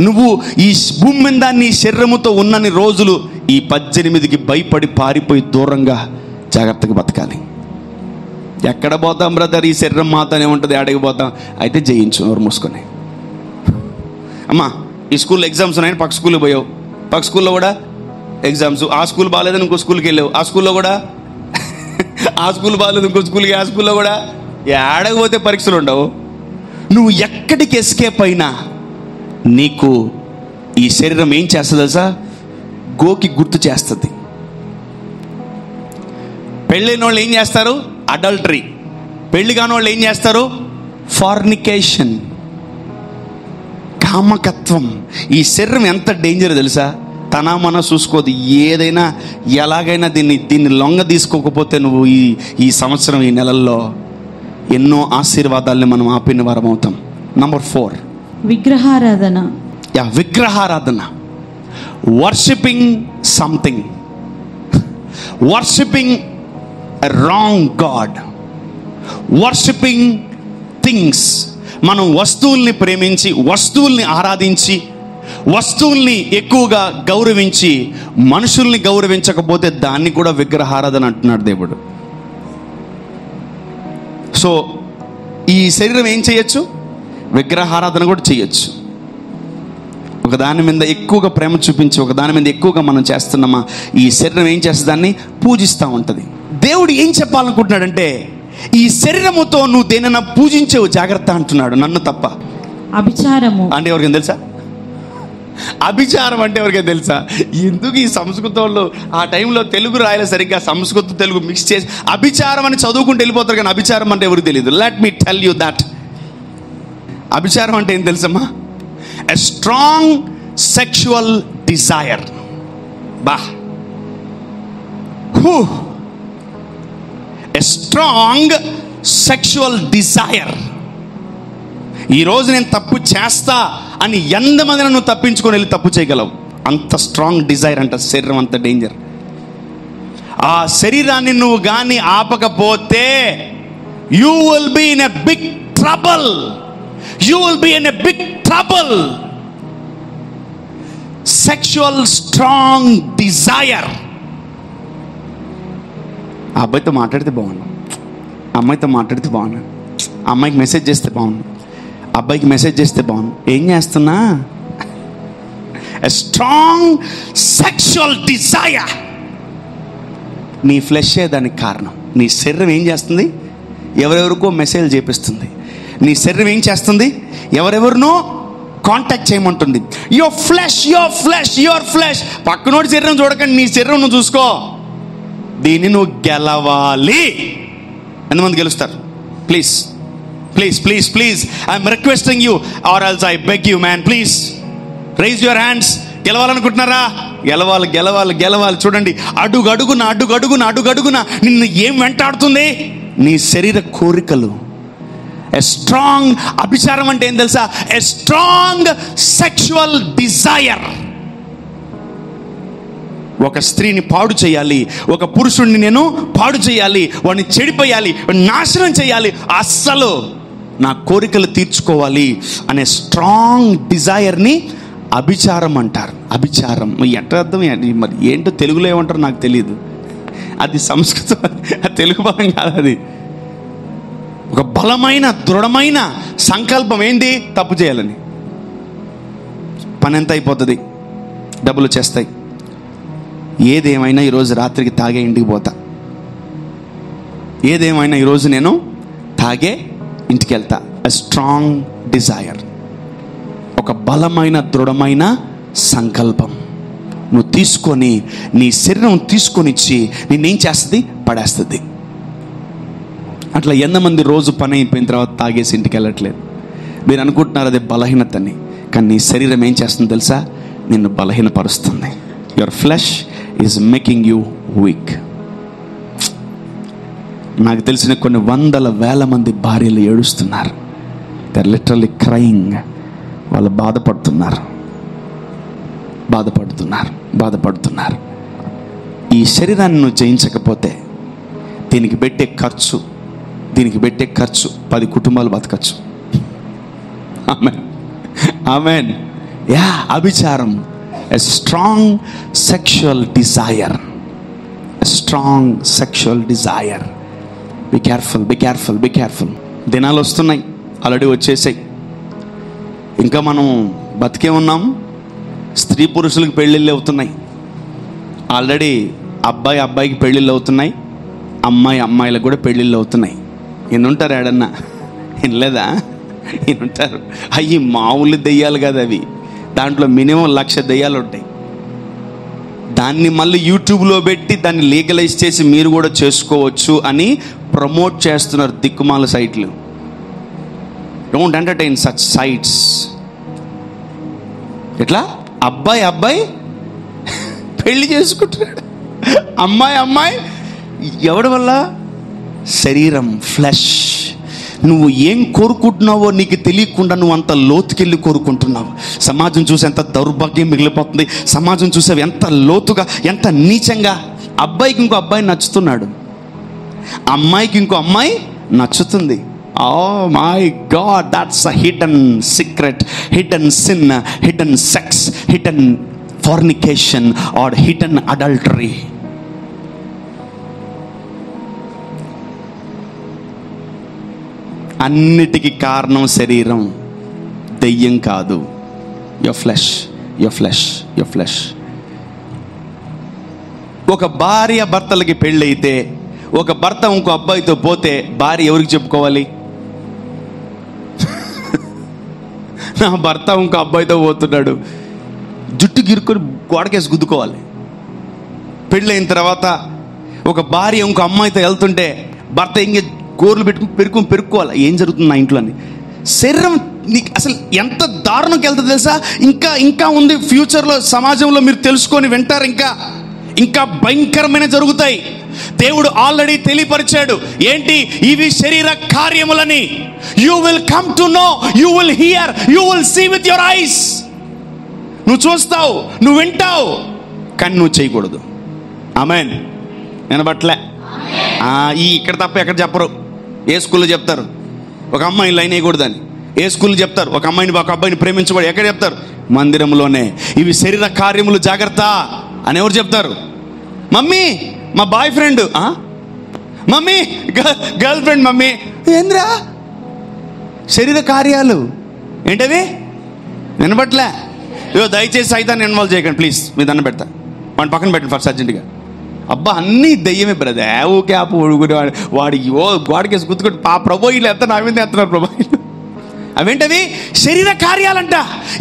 నువ్వు ఈ భూమి మీద నీ శరీరముతో ఉన్నన్ని రోజులు ఈ 18కి భయపడి పారిపోయి దూరంగా జాగ్రత్తగా బతకాలి. ఎక్కడ పోతాం బ్రదర్? ఈ శరీరం మాతోనే ఉంటుంది, ఆడకి పోతాం. అయితే జయించు, ఎవరు మూసుకొని. అమ్మా ఈ స్కూల్లో ఎగ్జామ్స్ ఉన్నాయని పక్క స్కూల్కి పోయావు, పక్క స్కూల్లో కూడా ఎగ్జామ్స్. ఆ స్కూల్ బాగాలేదని ఇంకో స్కూల్కి వెళ్ళావు, ఆ స్కూల్లో కూడా ఆ స్కూల్ బాగాలేదు ఇంకో స్కూల్కి, ఆ స్కూల్లో కూడా. ఆడకపోతే పరీక్షలు ఉండవు. నువ్వు ఎక్కడికి ఎస్కేప్ అయినా నీకు ఈ శరీరం ఏం చేస్తుంది తెలుసా? గోకి గుర్తు చేస్తుంది. పెళ్ళైన వాళ్ళు ఏం చేస్తారు? అడల్టరీ. పెళ్లి కాని వాళ్ళు ఏం చేస్తారు? ఫార్నికేషన్, కామకత్వం. ఈ శరీరం ఎంత డేంజర్ తెలుసా? తన మన చూసుకోదు. ఏదైనా ఎలాగైనా దీన్ని లొంగ తీసుకోకపోతే నువ్వు ఈ సంవత్సరం, ఈ నెలల్లో ఎన్నో ఆశీర్వాదాలని మనం ఆపిన వారం అవుతాం. నంబర్ 4, విగ్రహారాధన. విగ్రహారాధన. Worshipping something, worshipping a wrong God, worshipping things. మనం వస్తువుల్ని ప్రేమించి, వస్తువుల్ని ఆరాధించి, వస్తువుల్ని ఎక్కువగా గౌరవించి మనుషుల్ని గౌరవించకపోతే దాన్ని కూడా విగ్రహారాధన అంటున్నాడు దేవుడు. సో ఈ శరీరం ఏం చేయొచ్చు? విగ్రహారాధన కూడా చేయొచ్చు. ఒకదాని మీద ఎక్కువగా ప్రేమ చూపించి, ఒకదాని మీద ఎక్కువగా మనం చేస్తున్నామా, ఈ శరీరం ఏం చేస్తుంది? దాన్ని పూజిస్తూ ఉంటుంది. దేవుడు ఏం చెప్పాలనుకుంటున్నాడంటే, ఈ శరీరముతో నువ్వు దేనైనా పూజించేవు, జాగ్రత్త అంటున్నాడు. నన్ను తప్ప. అభిచారము అంటే ఎవరికైనా తెలుసా? అభిచారం అంటే ఎవరికైనా తెలుసా? ఎందుకు ఈ సంస్కృతంలో ఆ టైంలో తెలుగు రాయలే సరిగ్గా, సంస్కృత తెలుగు మిక్స్ చేసి అభిచారం అని చదువుకుంటూ వెళ్ళిపోతారు, కానీ అభిచారం అంటే ఎవరికి తెలియదు. Let me tell you that. అభిచారం అంటే ఏం తెలుసమ్మా? A strong sexual desire. బా, ఎ స్ట్రాంగ్ సెక్షువల్ డిజైర్. ఈరోజు నేను తప్పు చేస్తా అని ఎంతమందిని నువ్వు తప్పించుకొని వెళ్ళి తప్పు చేయగలవు. అంత స్ట్రాంగ్ డిజైర్ అంట. శరీరం అంత డేంజర్. ఆ శరీరాన్ని నువ్వు కానీ ఆపకపోతే you will be in a big trouble. You will be in a big trouble. Sexual strong desire. అబ్బాయితో మాట్లాడితే బాగున్నాను, అమ్మాయితో మాట్లాడితే బాగున్నాను, అమ్మాయికి మెసేజ్ చేస్తే బాగున్నాను, అబ్బాయికి మెసేజ్ చేస్తే బాగున్నాను. ఏం చేస్తున్నా? A strong sexual desire. నీ ఫ్లెషే దానికి కారణం. నీ శరీరం ఏం చేస్తుంది? ఎవరెవరికో మెసేజ్ చేపిస్తుంది. నీ శరీరం ఏం చేస్తుంది? ఎవరెవరినో కాంటాక్ట్ చేయమంటుంది. Your flesh, your flesh, your flesh. పక్కనోడి శరీరం చూడకండి, నీ శరీరం నువ్వు చూసుకో. దీన్ని నువ్వు గెలవాలి. ఎంతమంది గెలుస్తారు? Please please please please, I'm requesting you or else I beg you man, please raise your hands. గెలవాలనుకుంటున్నారా? గెలవాలి గెలవాలి గెలవాలి. చూడండి, అడుగడుగున అడుగడుగున అడుగడుగున నిన్ను ఏం వెంటాడుతుంది? నీ శరీర కోరికలు. ఎ స్ట్రాంగ్, అభిచారం అంటే ఏం తెలుసా? ఎ స్ట్రాంగ్ సెక్షువల్ డిజైర్. ఒక స్త్రీని పాడు చేయాలి, ఒక పురుషుడిని నేను పాడు చేయాలి, వాడిని చెడిపోయాలి, నాశనం చేయాలి, అస్సలు నా కోరికలు తీర్చుకోవాలి అనే స్ట్రాంగ్ డిజైర్ని అభిచారం అంటారు. అభిచారం ఎట్లా అర్థం? మరి ఏంటో తెలుగులో ఏమంటారు నాకు తెలియదు. అది సంస్కృతం, అది తెలుగు పదం కాదు. అది ఒక బలమైన దృఢమైన సంకల్పం. ఏంటి? తప్పు చేయాలని. పని ఎంత అయిపోతుంది, డబ్బులు వచ్చేస్తాయి. ఏదేమైనా ఈరోజు రాత్రికి తాగే ఇంటికి పోతా, ఏదేమైనా ఈరోజు నేను తాగే ఇంటికి వెళ్తా. ఎ స్ట్రాంగ్ డిజైర్, ఒక బలమైన దృఢమైన సంకల్పం నువ్వు తీసుకొని, నీ శరీరం తీసుకొని ఇచ్చి నిన్నేం చేస్తుంది? పడేస్తుంది. అట్లా ఎంతమంది రోజు పని అయిపోయిన తర్వాత తాగేసి ఇంటికి వెళ్ళట్లేదు? మీరు అనుకుంటున్నారు అదే బలహీనతని, కానీ నీ శరీరం ఏం చేస్తుంది తెలుసా? నిన్ను బలహీనపరుస్తుంది. Your flesh is making you weak. నాకు తెలిసిన కొన్ని వందల వేల మంది భార్యలు ఏడుస్తున్నారు. They are literally crying. వాళ్ళు బాధపడుతున్నారు, బాధపడుతున్నారు, బాధపడుతున్నారు. ఈ శరీరాన్ని నువ్వు జయించకపోతే దీనికి పెట్టే ఖర్చు, దీనికి పెట్టే ఖర్చు 10 కుటుంబాలు బతకచ్చు. ఆమేన్, ఆమేన్. Yeah, అభిచారం. A strong sexual desire. A strong sexual desire. Be careful, be careful, be careful. దినాలు వస్తున్నాయి, ఆల్రెడీ వచ్చేసాయి. ఇంకా మనం బతికే ఉన్నాం. స్త్రీ పురుషులకు పెళ్ళిళ్ళు అవుతున్నాయి. ఆల్రెడీ అబ్బాయి అబ్బాయికి పెళ్ళిళ్ళు అవుతున్నాయి, అమ్మాయి అమ్మాయిలకు కూడా పెళ్ళిళ్ళు అవుతున్నాయి. ఉంటారు ఏడన్నా? వినలేదా? ఉంటారు. అవి మామూలు దెయ్యాలు కదా అవి. దాంట్లో మినిమం 1,00,000 దెయ్యాలు ఉంటాయి. దాన్ని మళ్ళీ యూట్యూబ్లో పెట్టి దాన్ని లీగలైజ్ చేసి మీరు కూడా చేసుకోవచ్చు అని ప్రమోట్ చేస్తున్నారు దిక్కుమాల సైట్లు. Don't entertain such sites. ఎట్లా? అబ్బాయి అబ్బాయి పెళ్లి చేసుకుంటున్నాడు, అమ్మాయి అమ్మాయి. ఎవడి వల్ల? శరీరం, ఫ్లెష్. నువ్వు ఏం కోరుకుంటున్నావో నీకు తెలియకుండా నువ్వు అంత లోతుకెళ్ళి కోరుకుంటున్నావు. సమాజం చూసి ఎంత దౌర్భాగ్యం మిగిలిపోతుంది. సమాజం చూసే ఎంత లోతుగా, ఎంత నీచంగా. అబ్బాయికి ఇంకో అబ్బాయి నచ్చుతున్నాడు, అమ్మాయికి ఇంకో అమ్మాయి నచ్చుతుంది. Oh my God, that's a hidden secret, hidden sin, hidden sex, hidden fornication or hidden adultery. అన్నిటికీ కారణం శరీరం, దెయ్యం కాదు. Your flesh, your flesh, your flesh. ఒక భార్య భర్తలకి పెళ్ళైతే, ఒక భర్త ఇంకో అబ్బాయితో పోతే భార్య ఎవరికి చెప్పుకోవాలి? నా భర్త ఇంకో అబ్బాయితో పోతున్నాడు, జుట్టు గిరుకొని గోడకేసి గుద్దుకోవాలి. పెళ్ళైన తర్వాత ఒక భార్య ఇంకో అమ్మాయితో వెళ్తుంటే భర్త ఇంకే గోర్లు పెట్టుకుని పెరుక్కోవాలి. ఏం జరుగుతుంది నా ఇంట్లో అని. శరీరం నీకు అసలు ఎంత దారుణంకి వెళ్తుంది తెలుసా? ఇంకా ఇంకా ఉంది ఫ్యూచర్లో, సమాజంలో మీరు తెలుసుకొని వింటారు. ఇంకా ఇంకా భయంకరమైన జరుగుతాయి. దేవుడు ఆల్రెడీ తెలియపరిచాడు. ఏంటి? ఇవి శరీర కార్యములని. You will come to know, you will hear, you will see with your eyes. నువ్వు చూస్తావు, నువ్వు వింటావు, కానీ నువ్వు చేయకూడదు. ఆమేన్. వినబట్లే? ఈ ఇక్కడ తప్ప ఎక్కడ చెప్పరు. ఏ స్కూల్లో చెప్తారు ఒక అమ్మాయిని లైన్ వేయకూడదని? ఏ స్కూల్లో చెప్తారు ఒక అమ్మాయిని ఒక అబ్బాయిని ప్రేమించకూడదు? ఎక్కడ చెప్తారు? మందిరంలోనే. ఇవి శరీర కార్యములు, జాగ్రత్త అని ఎవరు చెప్తారు? మమ్మీ మా boy friend, mummy girl friend, mummy ఏంద్రా శరీర కార్యాలు ఏంటవి? వినబట్లే? దయచేసి సైతాన్ని ఇన్వాల్వ్ చేయకండి ప్లీజ్. మీ దండం పెడతా. వాడిని పక్కన పెట్టండి ఫస్ట్ అర్జెంటుగా. అబ్బా అన్నీ దెయ్యమే బ్రదర్, ఊకే ఆపు ఉడుకునేవాడు వాడి గోడకేసి గుర్తుకుంటు ప్రభు వీళ్ళు ఎంత నా మీద ఎత్తున్నారు ప్రభు. అవేంటవి? శరీర కార్యాలంట.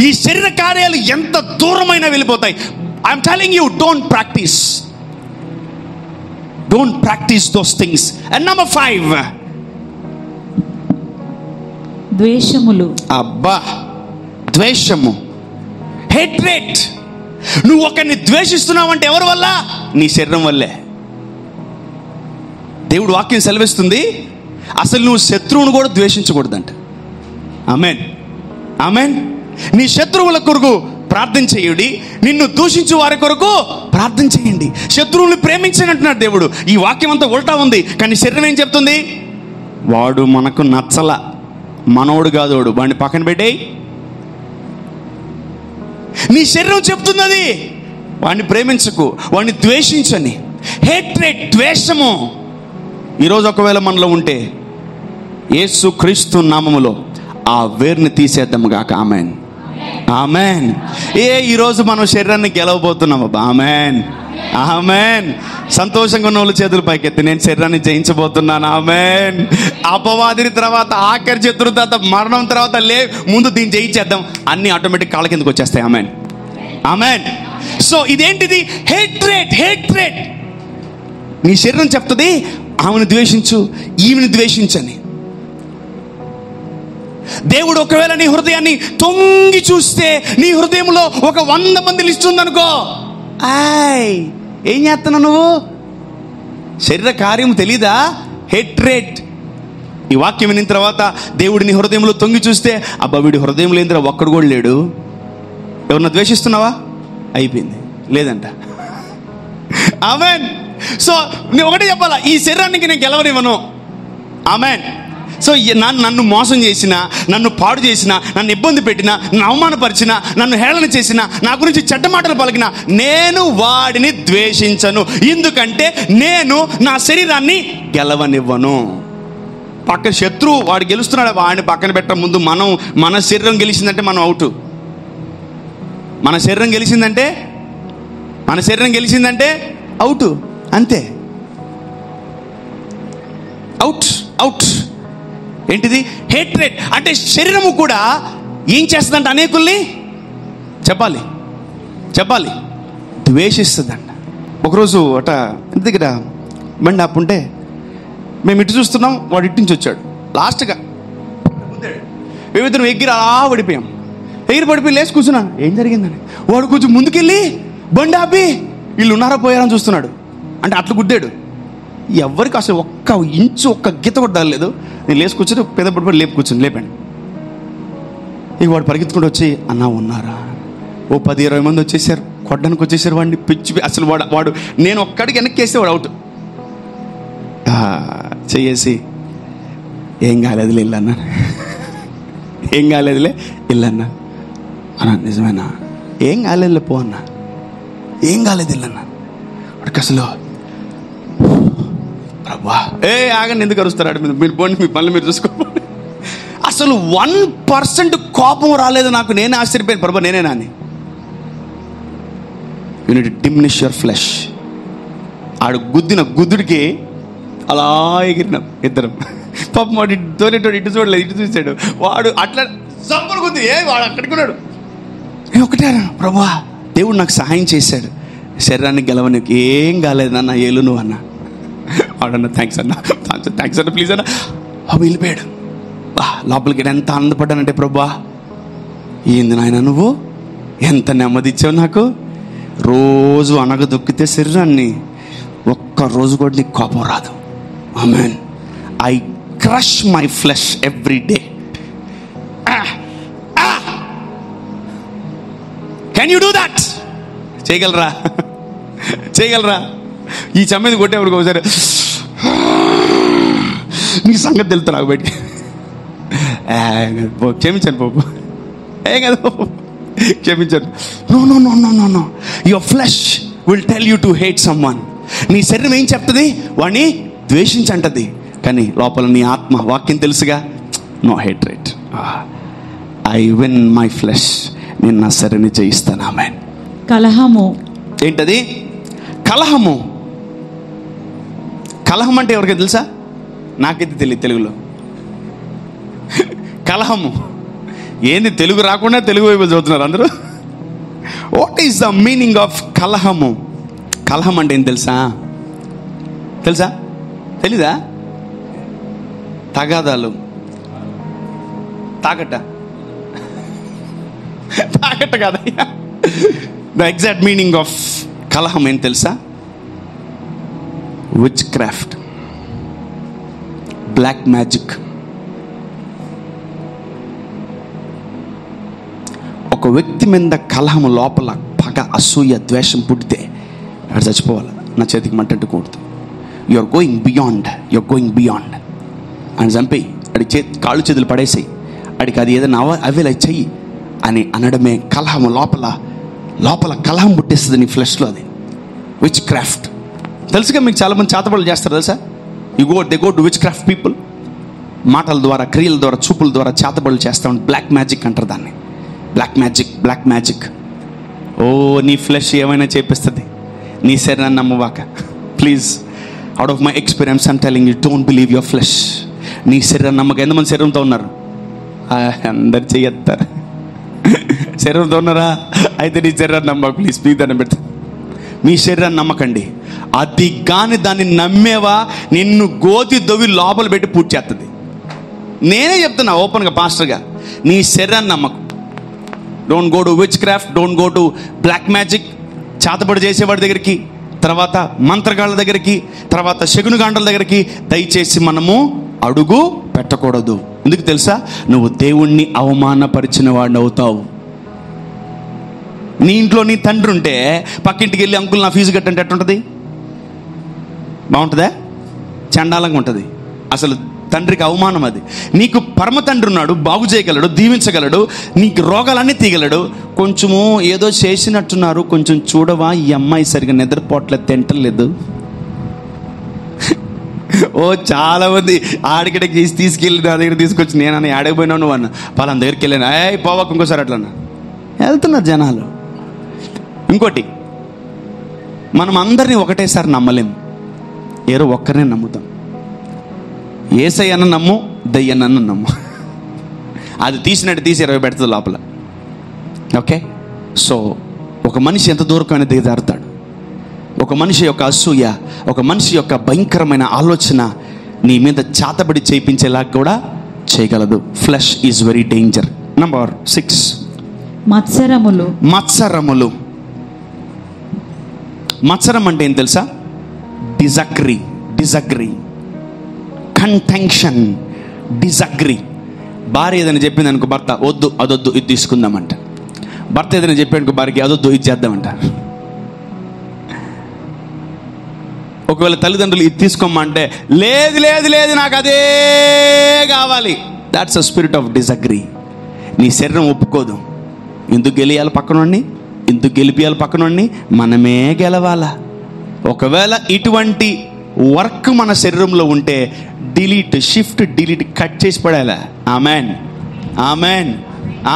ఈ శరీర కార్యాలు ఎంత దూరమైనా వెళ్ళిపోతాయి. I'm telling you, don't practice those things. And number 5, ద్వేషములు. అబ్బా, ద్వేషము, హేట్రేట్. నువ్వు ఒకరిని ద్వేషిస్తున్నావంటే ఎవరి వల్ల? నీ శరీరం వల్లే. దేవుడు వాక్యం సెలవిస్తుంది, అసలు నువ్వు శత్రువును కూడా ద్వేషించకూడదంట. ఆమేన్, ఆమేన్. నీ శత్రువుల కొరకు ప్రార్థన చేయండి, నిన్ను దూషించు వారి కొరకు ప్రార్థన చేయండి. శత్రువుని ప్రేమించని అంటున్నాడు దేవుడు. ఈ వాక్యం అంతా ఉల్టా ఉంది, కానీ శరీరం ఏం చెప్తుంది? వాడు మనకు నచ్చల, మనోడు కాదు వాడు, వాడిని పక్కన పెట్టేయి. నీ శరీరం చెప్తుంది అది. వాడిని ప్రేమించకు, వాడిని ద్వేషించని. హేట్రేట్, ద్వేషము ఈరోజు ఒకవేళ మనలో ఉంటే యేసు క్రీస్తు నామములో ఆ వేరుని తీసేద్దాము గాక. Amen, amen. ఈరోజు మనం శరీరాన్ని గెలవబోతున్నాం. అబ్బా, ఆమెన్, ఆమెన్. సంతోషంగా ఉన్న వాళ్ళు చేతులు పైకెత్తి, నేను శరీరాన్ని జయించబోతున్నాను. ఆమెన్. అపవాదిని తర్వాత, ఆఖరి శత్రువు తర్వాత, మరణం తర్వాత ముందు దీన్ని జయించేద్దాం. అన్ని ఆటోమేటిక్ కాళ్ళ కిందకు వచ్చేస్తాయి. Amen, amen. సో ఇదేంటిది? హేట్రేట్. నీ శరీరం చెప్తుంది ఆమెను ద్వేషించు, ఈమెను ద్వేషించని. దేవుడు ఒకవేళ నీ హృదయాన్ని తొంగి చూస్తే, నీ హృదయంలో ఒక 100 మంది లిస్ట్ ఉందనుకో, ఏం చేస్తున్నావు నువ్వు? శరీర కార్యం తెలీదా? హేట్రేట్. ఈ వాక్యం వినిన తర్వాత దేవుడు నీ హృదయంలో తొంగి చూస్తే, అబ్బా వీడి హృదయం లేదురా, ఒక్కడు కూడా లేడు. ఎవరన్నా ద్వేషిస్తున్నావా? అయిపోయింది, లేదంట. ఆమెన్. సో నేను ఒకటే చెప్పాలా, ఈ శరీరానికి నేను గెలవనివ్వను. ఆమెన్. సో నన్ను మోసం చేసిన, నన్ను పాడు చేసిన, నన్ను ఇబ్బంది పెట్టిన, నన్ను అవమానపరిచిన, నన్ను హేళన చేసిన, నా గురించి చెడ్డ మాటలు పలికిన, నేను వాడిని ద్వేషించను. ఎందుకంటే నేను నా శరీరాన్ని గెలవనివ్వను. పక్కన శత్రువు వాడు గెలుస్తున్నాడు, వాడిని పక్కన పెట్ట ముందు మన శరీరం గెలిచిందంటే మనం అవుట్. మన శరీరం గెలిచిందంటే అవుట్, అంతే. అవుట్. ఏంటిది? హేట్రేట్. అంటే శరీరము కూడా ఏం చేస్తుందంట? అనేకుల్ని చెప్పాలి ద్వేషిస్తుందంట. ఒకరోజు ఇంటి దగ్గర బండి ఆపుంటే మేము ఇటు చూస్తున్నాం, వాడు ఇటు నుంచి వచ్చాడు. లాస్ట్గా మేమిద్దరం ఎగిరి అలా పడిపోయాం. పడిపోయి లేచి కూర్చున్నాను. ఏం జరిగిందని వాడు కొంచెం ముందుకెళ్ళి బండి ఆపి వీళ్ళు ఉన్నారా పోయారని చూస్తున్నాడు. అంటే అట్లా గుద్దాడు. ఎవరికి అసలు ఒక్క ఇంచు, ఒక్క గీత కూడా తగలేదు. నేను లేచి కూర్చొని పెద్ద పడిపోయి లేపాను. ఇక వాడు పరిగెత్తుకుంటూ వచ్చి, అన్నా ఉన్నారా? ఓ 10-20 మంది వచ్చేసారు, కొట్టడానికి వచ్చేసారు వాడిని. పిచ్చి అసలు వాడు నేను ఒక్కడికి వెనక్కి వేస్తే వాడు అవుట్. చేసి ఏం కాలేదులే ఇల్లన్నా, ఏం కాలేదులే ఇల్లన్నా అన్నా. నిజమేనా? ఏం కాలేదులే పో అన్నా, ఏం కాలేదు ఇల్లన్నా. వాడికి అసలు ప్రభా ఆగండి, ఎందుకు అరుస్తారు? మీరు పోండి, మీ పనులు మీరు చూసుకోండి. అసలు 1% కోపం రాలేదు నాకు. నేనే ఆశ్చర్యపోయాను, ప్రభా నేనేనా అని. You need to diminish your flesh. ఆడు గుద్దుడికి అలా ఎగిరిన ఇద్దరం. పాపం వాడు తోలేటోడు ఇటు చూడలేదు, ఇటు చూసాడు. వాడు అట్లా సంపూర్ గుద్ది వాడు అక్కడికి ఉన్నాడు. నేను ఒకటే ప్రభా దేవుడు నాకు సహాయం చేశాడు, శరీరానికి గెలవనికి ఏం కాలేదు నాన్న, ఏలు నువ్వు అన్నా. వాడన్నా థ్యాంక్స్ అన్న ప్లీజ్ అన్న. వెళ్ళిపోయాడు. లోపలికి ఎంత ఆనందపడ్డానంటే, ప్రభా ఏంది నాయన నువ్వు ఎంత నెమ్మది ఇచ్చావు నాకు. రోజు అనగదొక్కితే శరీరాన్ని, ఒక్క రోజు కూడా నీకు కోపం రాదు. ఆమేన్. I crush my flesh every day. Can you do that? చేయగలరా? ఈ చమ్మేది కొట్టేవాడికి ఒకసారి నీ సంగతి తెలుతా నాకు బయటికి. క్షమించాను బాబు, ఏం కదా బాబు, క్షమించాను. No. Your flesh will tell you to hate someone. నీ శరీరం ఏం చెప్తుంది? వాడిని ద్వేషించంటది. కానీ లోపల నీ ఆత్మ వాక్యం తెలుసుగా, no hatred. I win my flesh. నేను నా శరీరాన్ని జయిస్తాను. ఆమేన్. కలహము. ఏంటది? కలహము. కలహం అంటే ఎవరికైనా తెలుసా? నాకైతే తెలియదు తెలుగులో. కలహము ఏంది? తెలుగు రాకుండా తెలుగు వైపు చదువుతున్నారు అందరూ. What is the meaning of కలహము? కలహం అంటే ఏం తెలుసా? తెలీదా? తగాదాలు. తాకట్ట కాదయ్యా. ద ఎగ్జాక్ట్ మీనింగ్ ఆఫ్ కలహం ఏం తెలుసా? Witchcraft, black magic. ఒక వ్యక్తి మీద కలహం లోపల పగ, అసూయ, ద్వేషం పుట్టితే అక్కడ చచ్చిపోవాలి. నా చేతికి మట్టంటు కూడదు. యూఆర్ గోయింగ్ బియాండ్ అని చంపి అడిగి కాళ్ళు చేతులు పడేసాయి, అడిగి అది ఏదైనా అవేలా చెయ్యి అని అనడమే కలహం. లోపల కలహం పుట్టేస్తుంది నీ ఫ్లెష్లో. అది విచ్ క్రాఫ్ట్. తెలుసుగా మీకు చాలామంది చేతబడులు చేస్తారు తెలుసా? They go to which craft people. మాటల ద్వారా, క్రియల ద్వారా, చూపుల ద్వారా చేతబడులు చేస్తూ ఉంటారు. బ్లాక్ మ్యాజిక్ అంటారు దాన్ని. Black magic. ఓ, నీ ఫ్లెష్ ఏమైనా చేపిస్తుంది, నీ శరీరాన్ని నమ్మవాక. Please, out of my experience I'm telling you, don't believe your flesh. నీ శరీరాన్ని నమ్మక. ఎంతమంది శరీరంతో ఉన్నారు? అందరు చెయ్యత్తారు. శరీరంతో ఉన్నారా? అయితే నీ శరీరాన్ని నమ్మక. ప్లీజ్ దాన్ని పెడతా. మీ శరీరాన్ని నమ్మకండి. అది కానీ దాన్ని నమ్మేవా నిన్ను గోతి దొవి లోపల పెట్టి పూర్తి చేస్తుంది. నేనే చెప్తున్నా ఓపెన్గా, పాస్టర్గా. నీ శరీరాన్ని నమ్మకం. Don't go to witchcraft, don't go to black magic. చేతబడి చేసేవాడి దగ్గరికి, తర్వాత మంత్రగాళ్ళ దగ్గరికి, తర్వాత శకునగాండ్రుల దగ్గరికి దయచేసి మనము అడుగు పెట్టకూడదు. ఎందుకు తెలుసా? నువ్వు దేవుణ్ణి అవమానపరిచిన వాడిని అవుతావు. నీ ఇంట్లో నీ తండ్రి ఉంటే పక్కింటికి వెళ్ళి అంకుల్ నా ఫీజు కట్టంటే ఎట్టుంటుంది? బాగుంటుందా? చండాలంగా ఉంటుంది. అసలు తండ్రికి అవమానం అది. నీకు పరమ తండ్రి ఉన్నాడు, బాగు చేయగలడు, దీవించగలడు, నీకు రోగాలన్నీ తీయగలడు. కొంచెము ఏదో చేసినట్టున్నారు, కొంచెం చూడవా, ఈ అమ్మాయి సరిగా నిద్రపోవట్లేదు, తింటలేదు. ఓ చాలా మంది ఆడికడికి తీసుకెళ్ళి నా దగ్గర తీసుకొచ్చి, నేను ఆడకపోయినావు నువ్వు అన్న, పలానా దగ్గరికి వెళ్ళాను, పోవాక ఇంకోసారి అట్లా వెళ్తున్నారు జనాలు. ఇంకోటి, మనం అందరినీ ఒకటేసారి నమ్మలేము. ఏరో ఒక్కరినే నమ్ముతాం. ఏసయ్యన్న నమ్ము, దయ్యన్న నమ్ము. అది తీసినట్టు తీసి 20 పెడుతుంది లోపల. ఓకే, సో ఒక మనిషి ఎంత దూరమైన దిగజారుతాడు. ఒక మనిషి యొక్క అసూయ, ఒక మనిషి యొక్క భయంకరమైన ఆలోచన నీ మీద చాతబడి చేయించేలా కూడా చేయగలదు. Flesh is very danger. Number 6, మత్సరములు. మత్సరం అంటే ఏం తెలుసా? Disagree, contention, disagree. భార్య ఏదైనా చెప్పింది అనుకో, భర్త వద్దు, అదొద్దు, ఇది తీసుకుందామంట. భర్త ఏదైనా చెప్పానుకో భార్యకి, అదొద్దు, ఇది చేద్దామంట. ఒకవేళ తల్లిదండ్రులు ఇది తీసుకోమంటే, లేదు లేదు లేదు నాకు అదే కావాలి. That's a spirit of disagree. నీ శరీరం ఒప్పుకోదు. ఎందుకు గెలియాలి పక్కనోడిని? ఎందుకు గెలిపియాలి పక్కనోడిని? మనమే గెలవాలా. ఒకవేళ ఇటువంటి వర్క్ మన శరీరంలో ఉంటే డిలీట్, షిఫ్ట్, డిలీట్, కట్ చేసి పడాలా. ఆమెన్, ఆమెన్,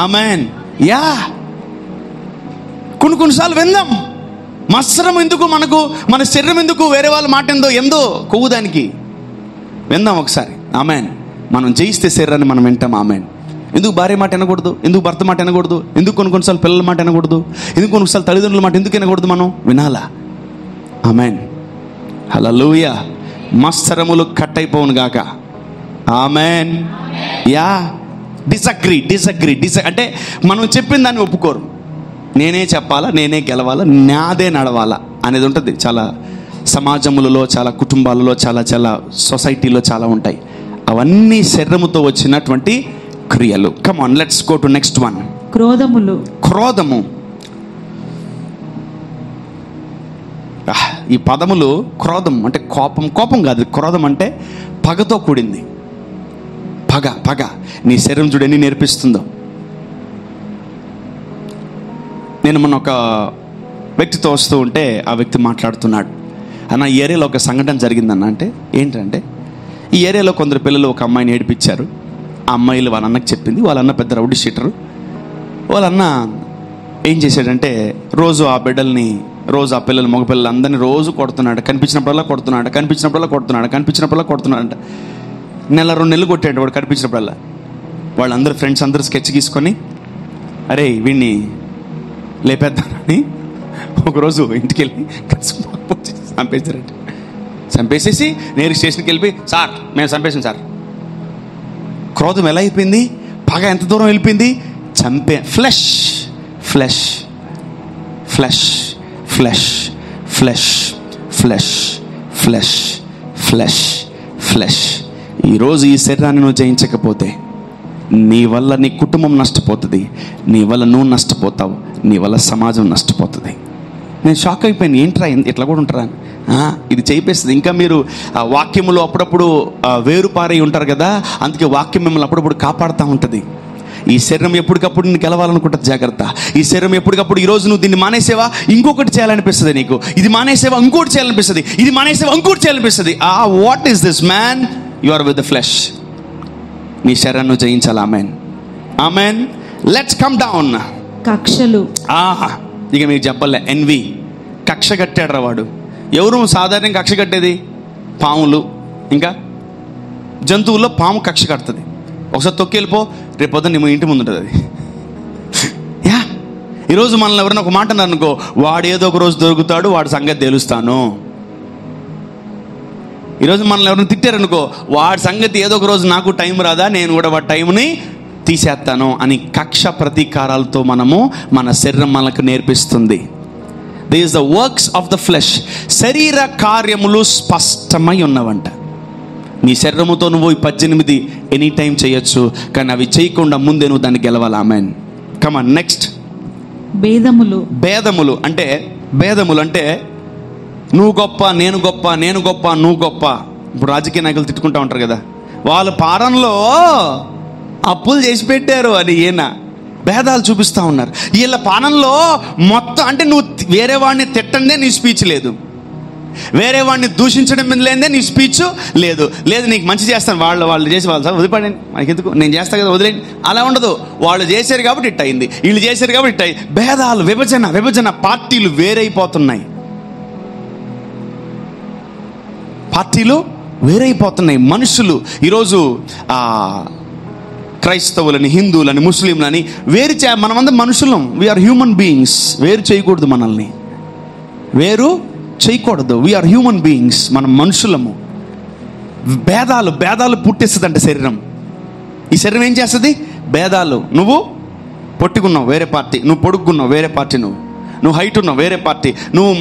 ఆమెన్. యా, కొన్నిసార్లు విందాం. మత్సరం ఎందుకు మనకు? మన శరీరం ఎందుకు? వేరే వాళ్ళ మాట ఎందో కొవ్వు దానికి విందాం ఒకసారి. ఆమెన్. మనం జయిస్తే శరీరాన్ని మనం వింటాం. ఆమెన్. ఎందుకు భార్య మాట వినకూడదు? ఎందుకు భర్త మాట వినకూడదు? ఎందుకు కొన్నిసార్లు పిల్లల మాట వినకూడదు? ఎందుకు కొన్నిసార్లు తల్లిదండ్రుల మాట ఎందుకు వినకూడదు? మనం వినాలా. ఆమెన్. హల్లెలూయా. మత్సరములు కట్ అయిపోవును గాక. ఆమెన్. యా. డిసగ్రీ అంటే మనం చెప్పిన దాన్ని ఒప్పుకోరు. నేనే చెప్పాలా, నేనే గెలవాలా, నాదే నడవాలా అనేది ఉంటుంది. చాలా సమాజములలో, చాలా కుటుంబాలలో, చాలా సొసైటీలో చాలా ఉంటాయి. అవన్నీ శరీరముతో వచ్చినటువంటి క్రియలు. Come on, let's go to next one. క్రోధము. ఈ పదములు, క్రోధం అంటే కోపం కాదు. క్రోధం అంటే పగతో కూడింది. పగ. నీ శరీరం చూడు ఎన్ని నేర్పిస్తుందో. నేను మొన్న ఒక వ్యక్తితో వస్తూ ఉంటే ఆ వ్యక్తి మాట్లాడుతున్నాడు, అన్న ఈ ఏరియాలో ఒక సంఘటన జరిగిందన్న. అంటే ఏంటంటే, ఈ ఏరియాలో కొందరు పిల్లలు ఒక అమ్మాయిని ఏడిపించారు. ఆ అమ్మాయిలు వాళ్ళ అన్నకు చెప్పింది. వాళ్ళ అన్న పెద్ద రౌడీ షీటరు. వాళ్ళ అన్న ఏం చేశాడంటే, రోజు ఆ బిడ్డల్ని రోజు ఆ పిల్లలు మగపిల్లలు అందరినీ రోజు కొడుతున్నాడు, కనిపించినప్పుడల్లా కొడుతున్నాడు. నెల 2 నెలలు కొట్టాడు వాడు కనిపించినప్పుడల్లా. వాళ్ళందరూ ఫ్రెండ్స్ అందరూ స్కెచ్ గీసుకొని అరే వీడిని లేపేద్దామని ఒకరోజు ఇంటికి వెళ్ళి చంపేశారంట. చంపేసేసి నేరు స్టేషన్కి వెళ్ళిపోయి, సార్ మేము చంపేసాం సార్. క్రోధం ఎలా అయిపోయింది, పగ ఎంత దూరం వెళ్ళిపోయింది, flesh flesh flesh flesh flesh flesh flesh flesh flesh. ఈరోజు ఈ శరీరాన్ని నువ్వు జయించకపోతే నీ వల్ల నీ కుటుంబం నష్టపోతుంది, నీ వల్ల నువ్వు నష్టపోతావు, నీ వల్ల సమాజం నష్టపోతుంది. నేను షాక్ అయిపోయాను, ఏంట్రా ఇట్లా కూడా ఉంటారా, ఇది చేయిస్తుంది. ఇంకా మీరు వాక్యములు అప్పుడప్పుడు వేరుపారై ఉంటారు కదా, అందుకే వాక్యం మిమ్మల్ని అప్పుడప్పుడు కాపాడుతూ ఉంటుంది. ఈ శరీరం ఎప్పటికప్పుడు నేను గెలవాలనుకుంటుంది, జాగ్రత్త. ఈ శరీరం ఎప్పటికప్పుడు ఈరోజు నువ్వు దీన్ని మానేసేవా ఇంకొకటి చేయాలనిపిస్తుంది, నీకు ఇది మానేసేవా ఇంకోటి చేయాలనిపిస్తుంది, ఇది మానేసేవా ఇంకోటి చేయాలనిపిస్తుంది. What is this man, you are with the flesh. నీ శరీరాన్ని జయించాలి. Amen amen. Let's come down. కక్షలు. ఇక మీకు చెప్పలే, ఎన్వి, కక్ష కట్టాడు రా వాడు. ఎవరు సాధారణంగా కక్ష కట్టేది? పాములు, ఇంకా జంతువుల్లో పాము కక్ష కడుతుంది. ఒకసారి తొక్కెళ్ళిపో, రేపు పొద్దున్న నీ ఇంటి ముందు ఉంటుంది అది. ఈరోజు మనల్ని ఎవరైనా ఒక మాట అన్నారు అనుకో, వాడు ఏదో ఒక రోజు దొరుకుతాడు, వాడి సంగతి తెలుస్తాను. ఈరోజు మనల్ని ఎవరైనా తిట్టారనుకో, వాడి సంగతి ఏదో ఒక రోజు నాకు టైం రాదా, నేను కూడా వాడి టైంని తీసేస్తాను అని కక్ష ప్రతీకారాలతో మన శరీరం మనకు నేర్పిస్తుంది. This is the works of the flesh. శరీర కార్యములు స్పష్టమై ఉన్నవంట. నీ శరీరముతో నువ్వు 18 ఎనీ టైం చేయొచ్చు, కానీ అవి చేయకుండా ముందే నువ్వు దాన్ని గెలవాలి. ఆమెన్. కమాన్ నెక్స్ట్. భేదములు. భేదములు అంటే నువ్వు గొప్ప, నేను గొప్ప, నేను గొప్ప, నువ్వు గొప్ప. ఇప్పుడు రాజకీయ నాయకులు తిట్టుకుంటూ ఉంటారు కదా, వాళ్ళ పాలనలో అప్పులు చేసి పెట్టారు అని ఈయన భేదాలు చూపిస్తూ ఉన్నారు. వీళ్ళ పాలనలో మొత్తం అంటే నువ్వు వేరే వాడిని తిట్టందే నీ స్పీచ్ లేదు, వేరే వాడిని దూషించడం లేదే నీ స్పీచ్ లేదు. నీకు మంచి చేస్తాను, వాళ్ళు చేసి వాళ్ళు సార్ వదిలిపడండి, మనకి ఎందుకు, నేను చేస్తా కదా వదిలేండి. అలా ఉండదు. వాళ్ళు చేశారు కాబట్టి ఇట్ అయింది, వీళ్ళు చేశారు కాబట్టి ఇట్ అయింది. భేదాలు, విభజన, పార్టీలు వేరైపోతున్నాయి. మనుషులు ఈరోజు క్రైస్తవులని, హిందువులని, ముస్లింలని వేరు మనమందరం మనుషులం. We are human beings. వేరు చేయకూడదు, మనల్ని వేరు చేయకూడదు. వీఆర్ హ్యూమన్ బీయింగ్స్, మనం మనుషులము. భేదాలు పుట్టేస్తుంది అంటే శరీరం. ఈ శరీరం ఏం చేస్తుంది? భేదాలు. నువ్వు పొట్టుకున్నావు వేరే పార్టీ, నువ్వు పొడుగున్నావు వేరే పార్టీ, నువ్వు హైట్ ఉన్నావు వేరే పార్టీ, నువ్వు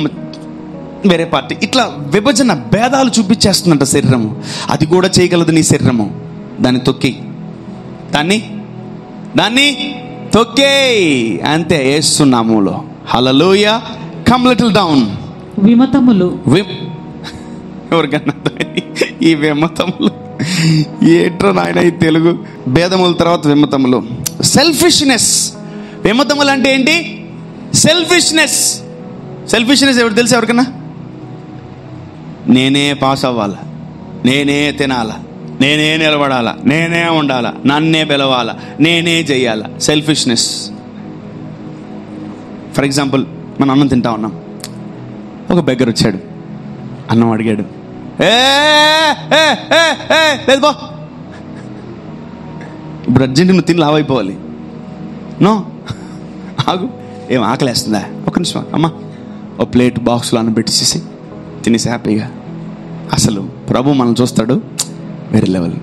వేరే పార్టీ. ఇట్లా విభజన, భేదాలు చూపించేస్తుందంట శరీరము. అది కూడా చేయగలదు నీ శరీరము. దాన్ని తొక్కి, దాన్ని తొక్కే అంతే, యేసునామములో. హల్లెలూయా. Come little down. విమతములు. ఎవరికన్నా ఈ విమతములు ఏట్రా నాయన ఈ తెలుగు? భేదముల తర్వాత విమతములు. సెల్ఫిష్నెస్. విమతములు అంటే ఏంటి? సెల్ఫిష్నెస్. ఎవరు తెలుసు ఎవరికన్నా? నేనే పాస్ అవ్వాలా, నేనే తినాలా, నేనే నిలబడాలా, నేనే ఉండాలా, నన్నే పిలవాలా, నేనే చెయ్యాలా. సెల్ఫిష్నెస్. ఫర్ ఎగ్జాంపుల్, మనం అన్నం తింటా ఉన్నాం, ఒక బెగ్గర్ వచ్చాడు, అన్నం అడిగాడు, లేదు బా, ఇప్పుడు అర్జెంట్ నువ్వు తిని లావైపోవాలి. నో, ఆగు, ఏం ఆకలేస్తుందా, ఒక నిమిషం అమ్మా, ఓ ప్లేట్ బాక్స్లో అన్నం పెట్టేసేసి తినేసి హ్యాపీగా. అసలు ప్రభు మనం చూస్తాడు వేరే లెవెల్.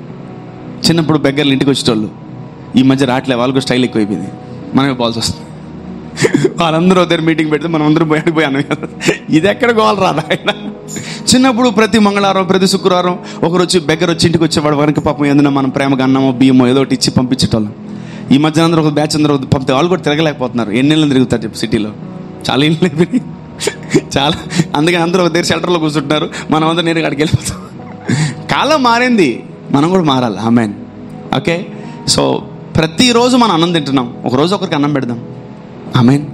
చిన్నప్పుడు బెగ్గర్లు ఇంటికి వచ్చేటోళ్ళు, ఈ మధ్య రావట్లే, వాళ్ళకు స్టైల్ ఎక్కువైపోయింది, మనమే పోవాల్సి వస్తుంది. వాళ్ళందరూ దగ్గర మీటింగ్ పెడితే మనం అందరూ పోయాను. ఇది ఎక్కడ గోవాలి రాదా ఆయన? చిన్నప్పుడు ప్రతి మంగళవారం, ప్రతి శుక్రవారం ఒకరు వచ్చి బెగ్గర్ వచ్చి ఇంటికి వచ్చేవాడు. వారికి పాపం ఏదైనా మనం ప్రేమగా అన్నమో బియ్యమో ఏదో ఒకటి ఇచ్చి పంపించేటోళ్ళం. ఈ మధ్య అందరూ ఒక బ్యాచ్ అందరూ పంపితే వాళ్ళు కూడా తిరగలేకపోతున్నారు. ఎన్నెళ్ళని తిరుగుతారు చెప్పి సిటీలో, చాలా ఇళ్ళు అయిపోయి చాలా. అందుకని అందరూ ఒక దగ్గర షెల్టర్లో కూర్చుంటున్నారు, మనం అందరూ నేను అక్కడికి వెళ్ళిపోతాం. కాలం మారింది, మనం కూడా మారాలి. ఆమెన్. ఓకే, సో ప్రతిరోజు మనం అన్నం తింటున్నాం, ఒకరోజు ఒకరికి అన్నం పెడదాం. ఆమెన్.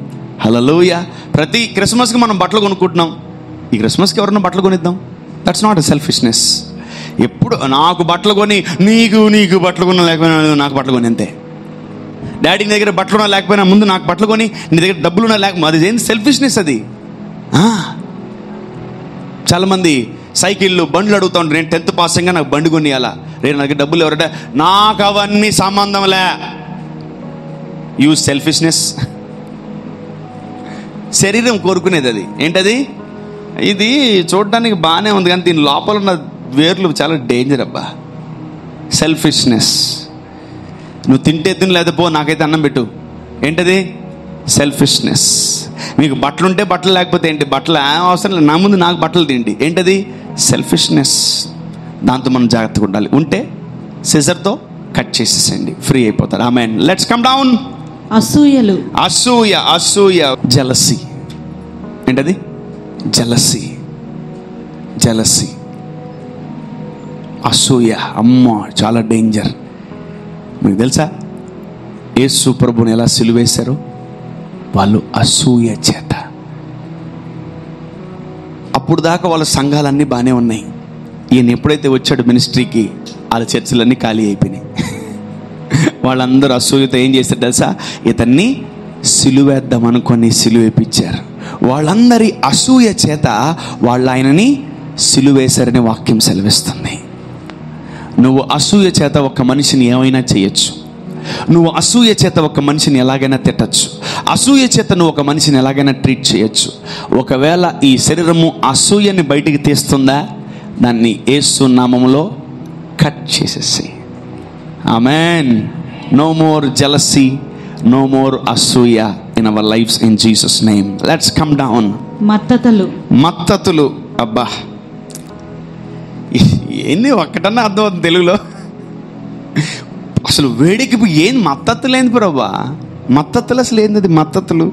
హల్లెలూయా. ప్రతి క్రిస్మస్కి మనం బట్టలు కొనుక్కుంటున్నాం, ఈ క్రిస్మస్కి ఎవరన్నా బట్టలు కొనిద్దాం. That's not a selfishness. ఎప్పుడు నాకు బట్టలు కొని, నీకు బట్టలు కొన్నా లేకపోయినా నాకు బట్టలు కొని అంతే. డాడీ నీ దగ్గర బట్టలు ఉన్నా లేకపోయినా ముందు నాకు బట్టలు కొని, నీ దగ్గర డబ్బులు ఉన్నా లేకపోతే, అది ఏంటి? సెల్ఫిష్నెస్. అది చాలామంది సైకిళ్ళు బండ్లు అడుగుతూ ఉంటారు. నేను 10th పాస్ అయ్యా, నాకు బండి కొనియాలా, రేపు నాకు డబ్బులు ఎవరంటే, నాకు అవన్నీ సంబంధంలే. Use selfishness. శరీరం కోరుకునేది అది. ఏంటది? ఇది చూడడానికి బాగానే ఉంది కానీ దీని లోపల ఉన్న వేర్లు చాలా డేంజర్ అబ్బా. సెల్ఫిష్నెస్. నువ్వు తింటే తిని, లేదా పో, నాకైతే అన్నం పెట్టు. ఏంటది? సెల్ఫిష్నెస్. మీకు బట్టలు ఉంటే బట్టలు, లేకపోతే ఏంటి, బట్టలు అవసరం లేదు, నా ముందు నాకు బట్టలు తిండి. ఏంటది? సెల్ఫిష్నెస్. దాంతో మనం జాగ్రత్తగా ఉండాలి. ఉంటే సిజర్తో కట్ చేసేసండి, ఫ్రీ అయిపోతారు. ఆమేన్. Let's come down. అసూయలు. అసూయ. అసూయ. జలసీ. ఏంటది? జలసీ. జలసీ. అసూయ. అమ్మో, చాలా డేంజర్. మీకు తెలుసా యేసు ప్రభువుని ఎలా సిలువేశారు? వాళ్ళు అసూయ చేత. అప్పుడు దాకా వాళ్ళ సంఘాలన్నీ బాగానే ఉన్నాయి. ఈయన ఎప్పుడైతే వచ్చాడు మినిస్ట్రీకి, వాళ్ళ చర్చిలన్నీ ఖాళీ అయిపోయినాయి. వాళ్ళందరూ అసూయతో ఏం చేశారు తెలుసా? ఇతన్ని సిలువేద్దాం అనుకొని సిలువేపించారు. వాళ్ళందరి అసూయ చేత వాళ్ళు ఆయనని సిలువేశారని వాక్యం సెలవిస్తుంది. నువ్వు అసూయ చేత ఒక మనిషిని ఏమైనా చేయొచ్చు. నువ్వు అసూయ చేత ఒక మనిషిని ఎలాగైనా తిట్టచ్చు. అసూయ చేత నువ్వు ఒక మనిషిని ఎలాగైనా ట్రీట్ చేయొచ్చు. ఒకవేళ ఈ శరీరము అసూయని బయటికి తీస్తుందా, దాన్ని యేసు నామములో కట్ చేసేసి. ఆమేన్. No more jealousy, no more అసూయ in our lives in Jesus name. Let's come down. మత్తతులు. మత్తతులు. అబ్బా, ఏంది ఒక్కటన్నా అర్థం అవుతుంది తెలుగులో? అసలు వేడికి ఏం మత్తతులు ఏంది ప్రభా? మత్తతులు అసలు ఏంది? మత్తతులు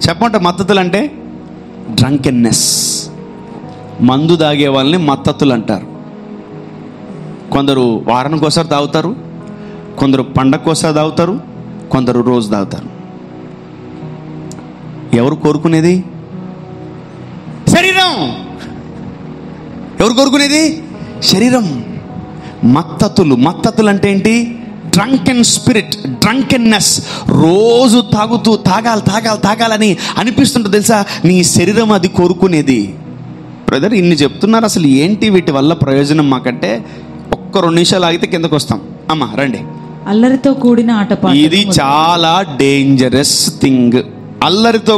చెప్పంట. మత్తతులు అంటే డ్రంకెన్నెస్. మందు తాగే వాళ్ళని మత్తతులు అంటారు. కొందరు వారానికి ఒకసారి తాగుతారు, కొందరు పండగకు ఒకసారి తాగుతారు, కొందరు రోజు తాగుతారు. ఎవరు కోరుకునేది? శరీరం. ఎవరు కోరుకునేది? శరీరం. మత్తతులు. మత్తతులు అంటే ఏంటి? Drunken spirit, drunkenness. రోజు తాగుతూ తాగాలి తాగాలి తాగాలని అనిపిస్తుంటుంది తెలుసా? నీ శరీరం అది కోరుకునేది. బ్రదర్, ఇన్ని చెప్తున్నారు, అసలు ఏంటి వీటి వల్ల ప్రయోజనం మాకంటే? ఒక్క 2 నిమిషాలు ఆగితే కిందకు వస్తాం. అమ్మా రండి. అల్లరితో కూడిన ఆటపాట. ఇది చాలా డేంజరస్ థింగ్. అల్లరితో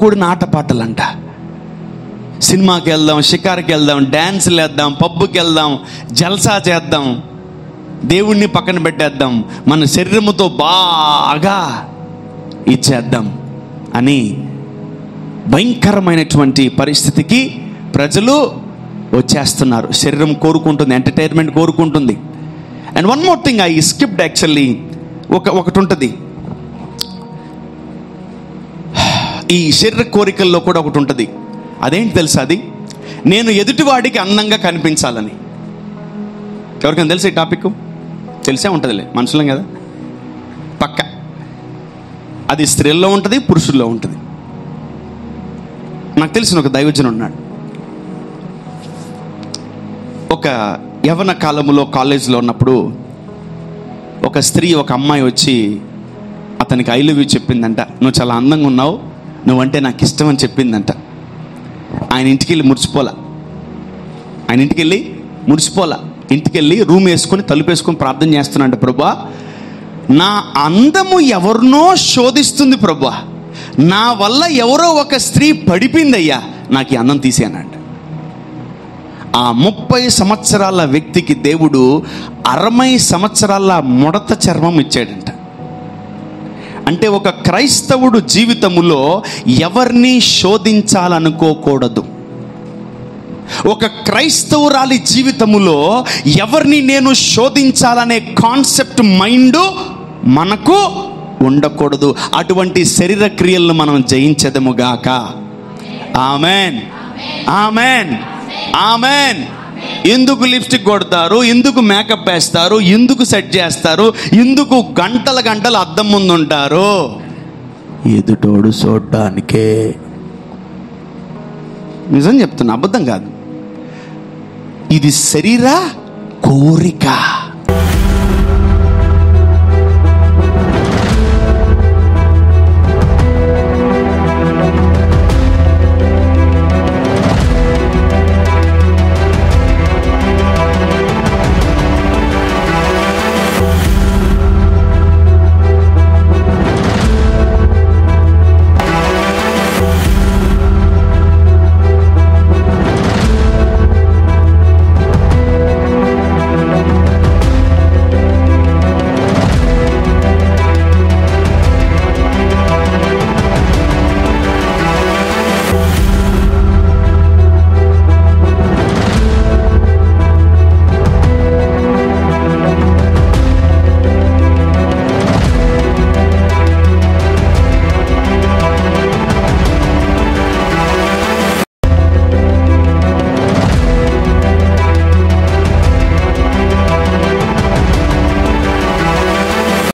కూడిన ఆటపాటలంట. సినిమాకి వెళ్దాం, షికార్కి వెళ్దాం, డ్యాన్సులు వేద్దాం, పబ్బుకి వెళ్దాం, జల్సా చేద్దాం, దేవుణ్ణి పక్కన పెట్టేద్దాం, మన శరీరముతో బాగా ఇచ్చేద్దాం అని భయంకరమైనటువంటి పరిస్థితికి ప్రజలు వచ్చేస్తున్నారు. శరీరం కోరుకుంటుంది, ఎంటర్టైన్మెంట్ కోరుకుంటుంది. And one more thing I skipped actually. ఒకటి ఉంటుంది ఈ శరీర కోరికల్లో కూడా ఒకటి ఉంటుంది. అదేంటి తెలుసా? అది నేను ఎదుటివాడికి అందంగా కనిపించాలని. ఎవరికైనా తెలుసా ఈ టాపిక్? తెలిసే ఉంటుందిలే, మనుషులం కదా పక్క. అది స్త్రీల్లో ఉంటుంది, పురుషుల్లో ఉంటుంది. నాకు తెలిసిన ఒక దైవజనుడు ఉన్నాడు. ఒక యవ్వన కాలములో కాలేజీలో ఉన్నప్పుడు ఒక స్త్రీ, ఒక అమ్మాయి వచ్చి అతనికి ఐ లవ్ యూ చెప్పిందంట. నువ్వు చాలా అందంగా ఉన్నావు, నువ్వంటే నాకు ఇష్టం అని చెప్పిందంట. ఆయన ఇంటికి వెళ్ళి మురిసిపోలా. ఇంటికి వెళ్ళి రూమ్ వేసుకొని తలుపు వేసుకొని ప్రార్థన చేస్తున్నాడు. ప్రభువా, నా అందము ఎవరినో శోధిస్తుంది ప్రభువా, నా వల్ల ఎవరో ఒక స్త్రీ పడిపోయిందయ్యా, నాకు ఈ అందం తీసేయనంట. ఆ 30 సంవత్సరాల వ్యక్తికి దేవుడు 60 సంవత్సరాల ముడత చర్మం ఇచ్చాడంట. అంటే ఒక క్రైస్తవుడు జీవితములో ఎవరిని శోధించాలనుకోకూడదు. ఒక క్రైస్తవురాలి జీవితములో ఎవరిని నేను శోధించాలనే కాన్సెప్ట్ మైండ్ మనకు ఉండకూడదు. అటువంటి శరీర క్రియలను మనం జయించదముగాక. ఆమెన్, ఆమెన్, ఆమెన్. ఎందుకు లిప్స్టిక్ కొడతారు, ఎందుకు మేకప్ వేస్తారు, ఎందుకు సెట్ చేస్తారు, ఎందుకు గంటలు అద్దం ముందు ఉంటారు? ఎదుటోడు చూడడానికే. నిజం చెప్తున్నా, అబద్ధం కాదు. ఇది శరీర కోరిక.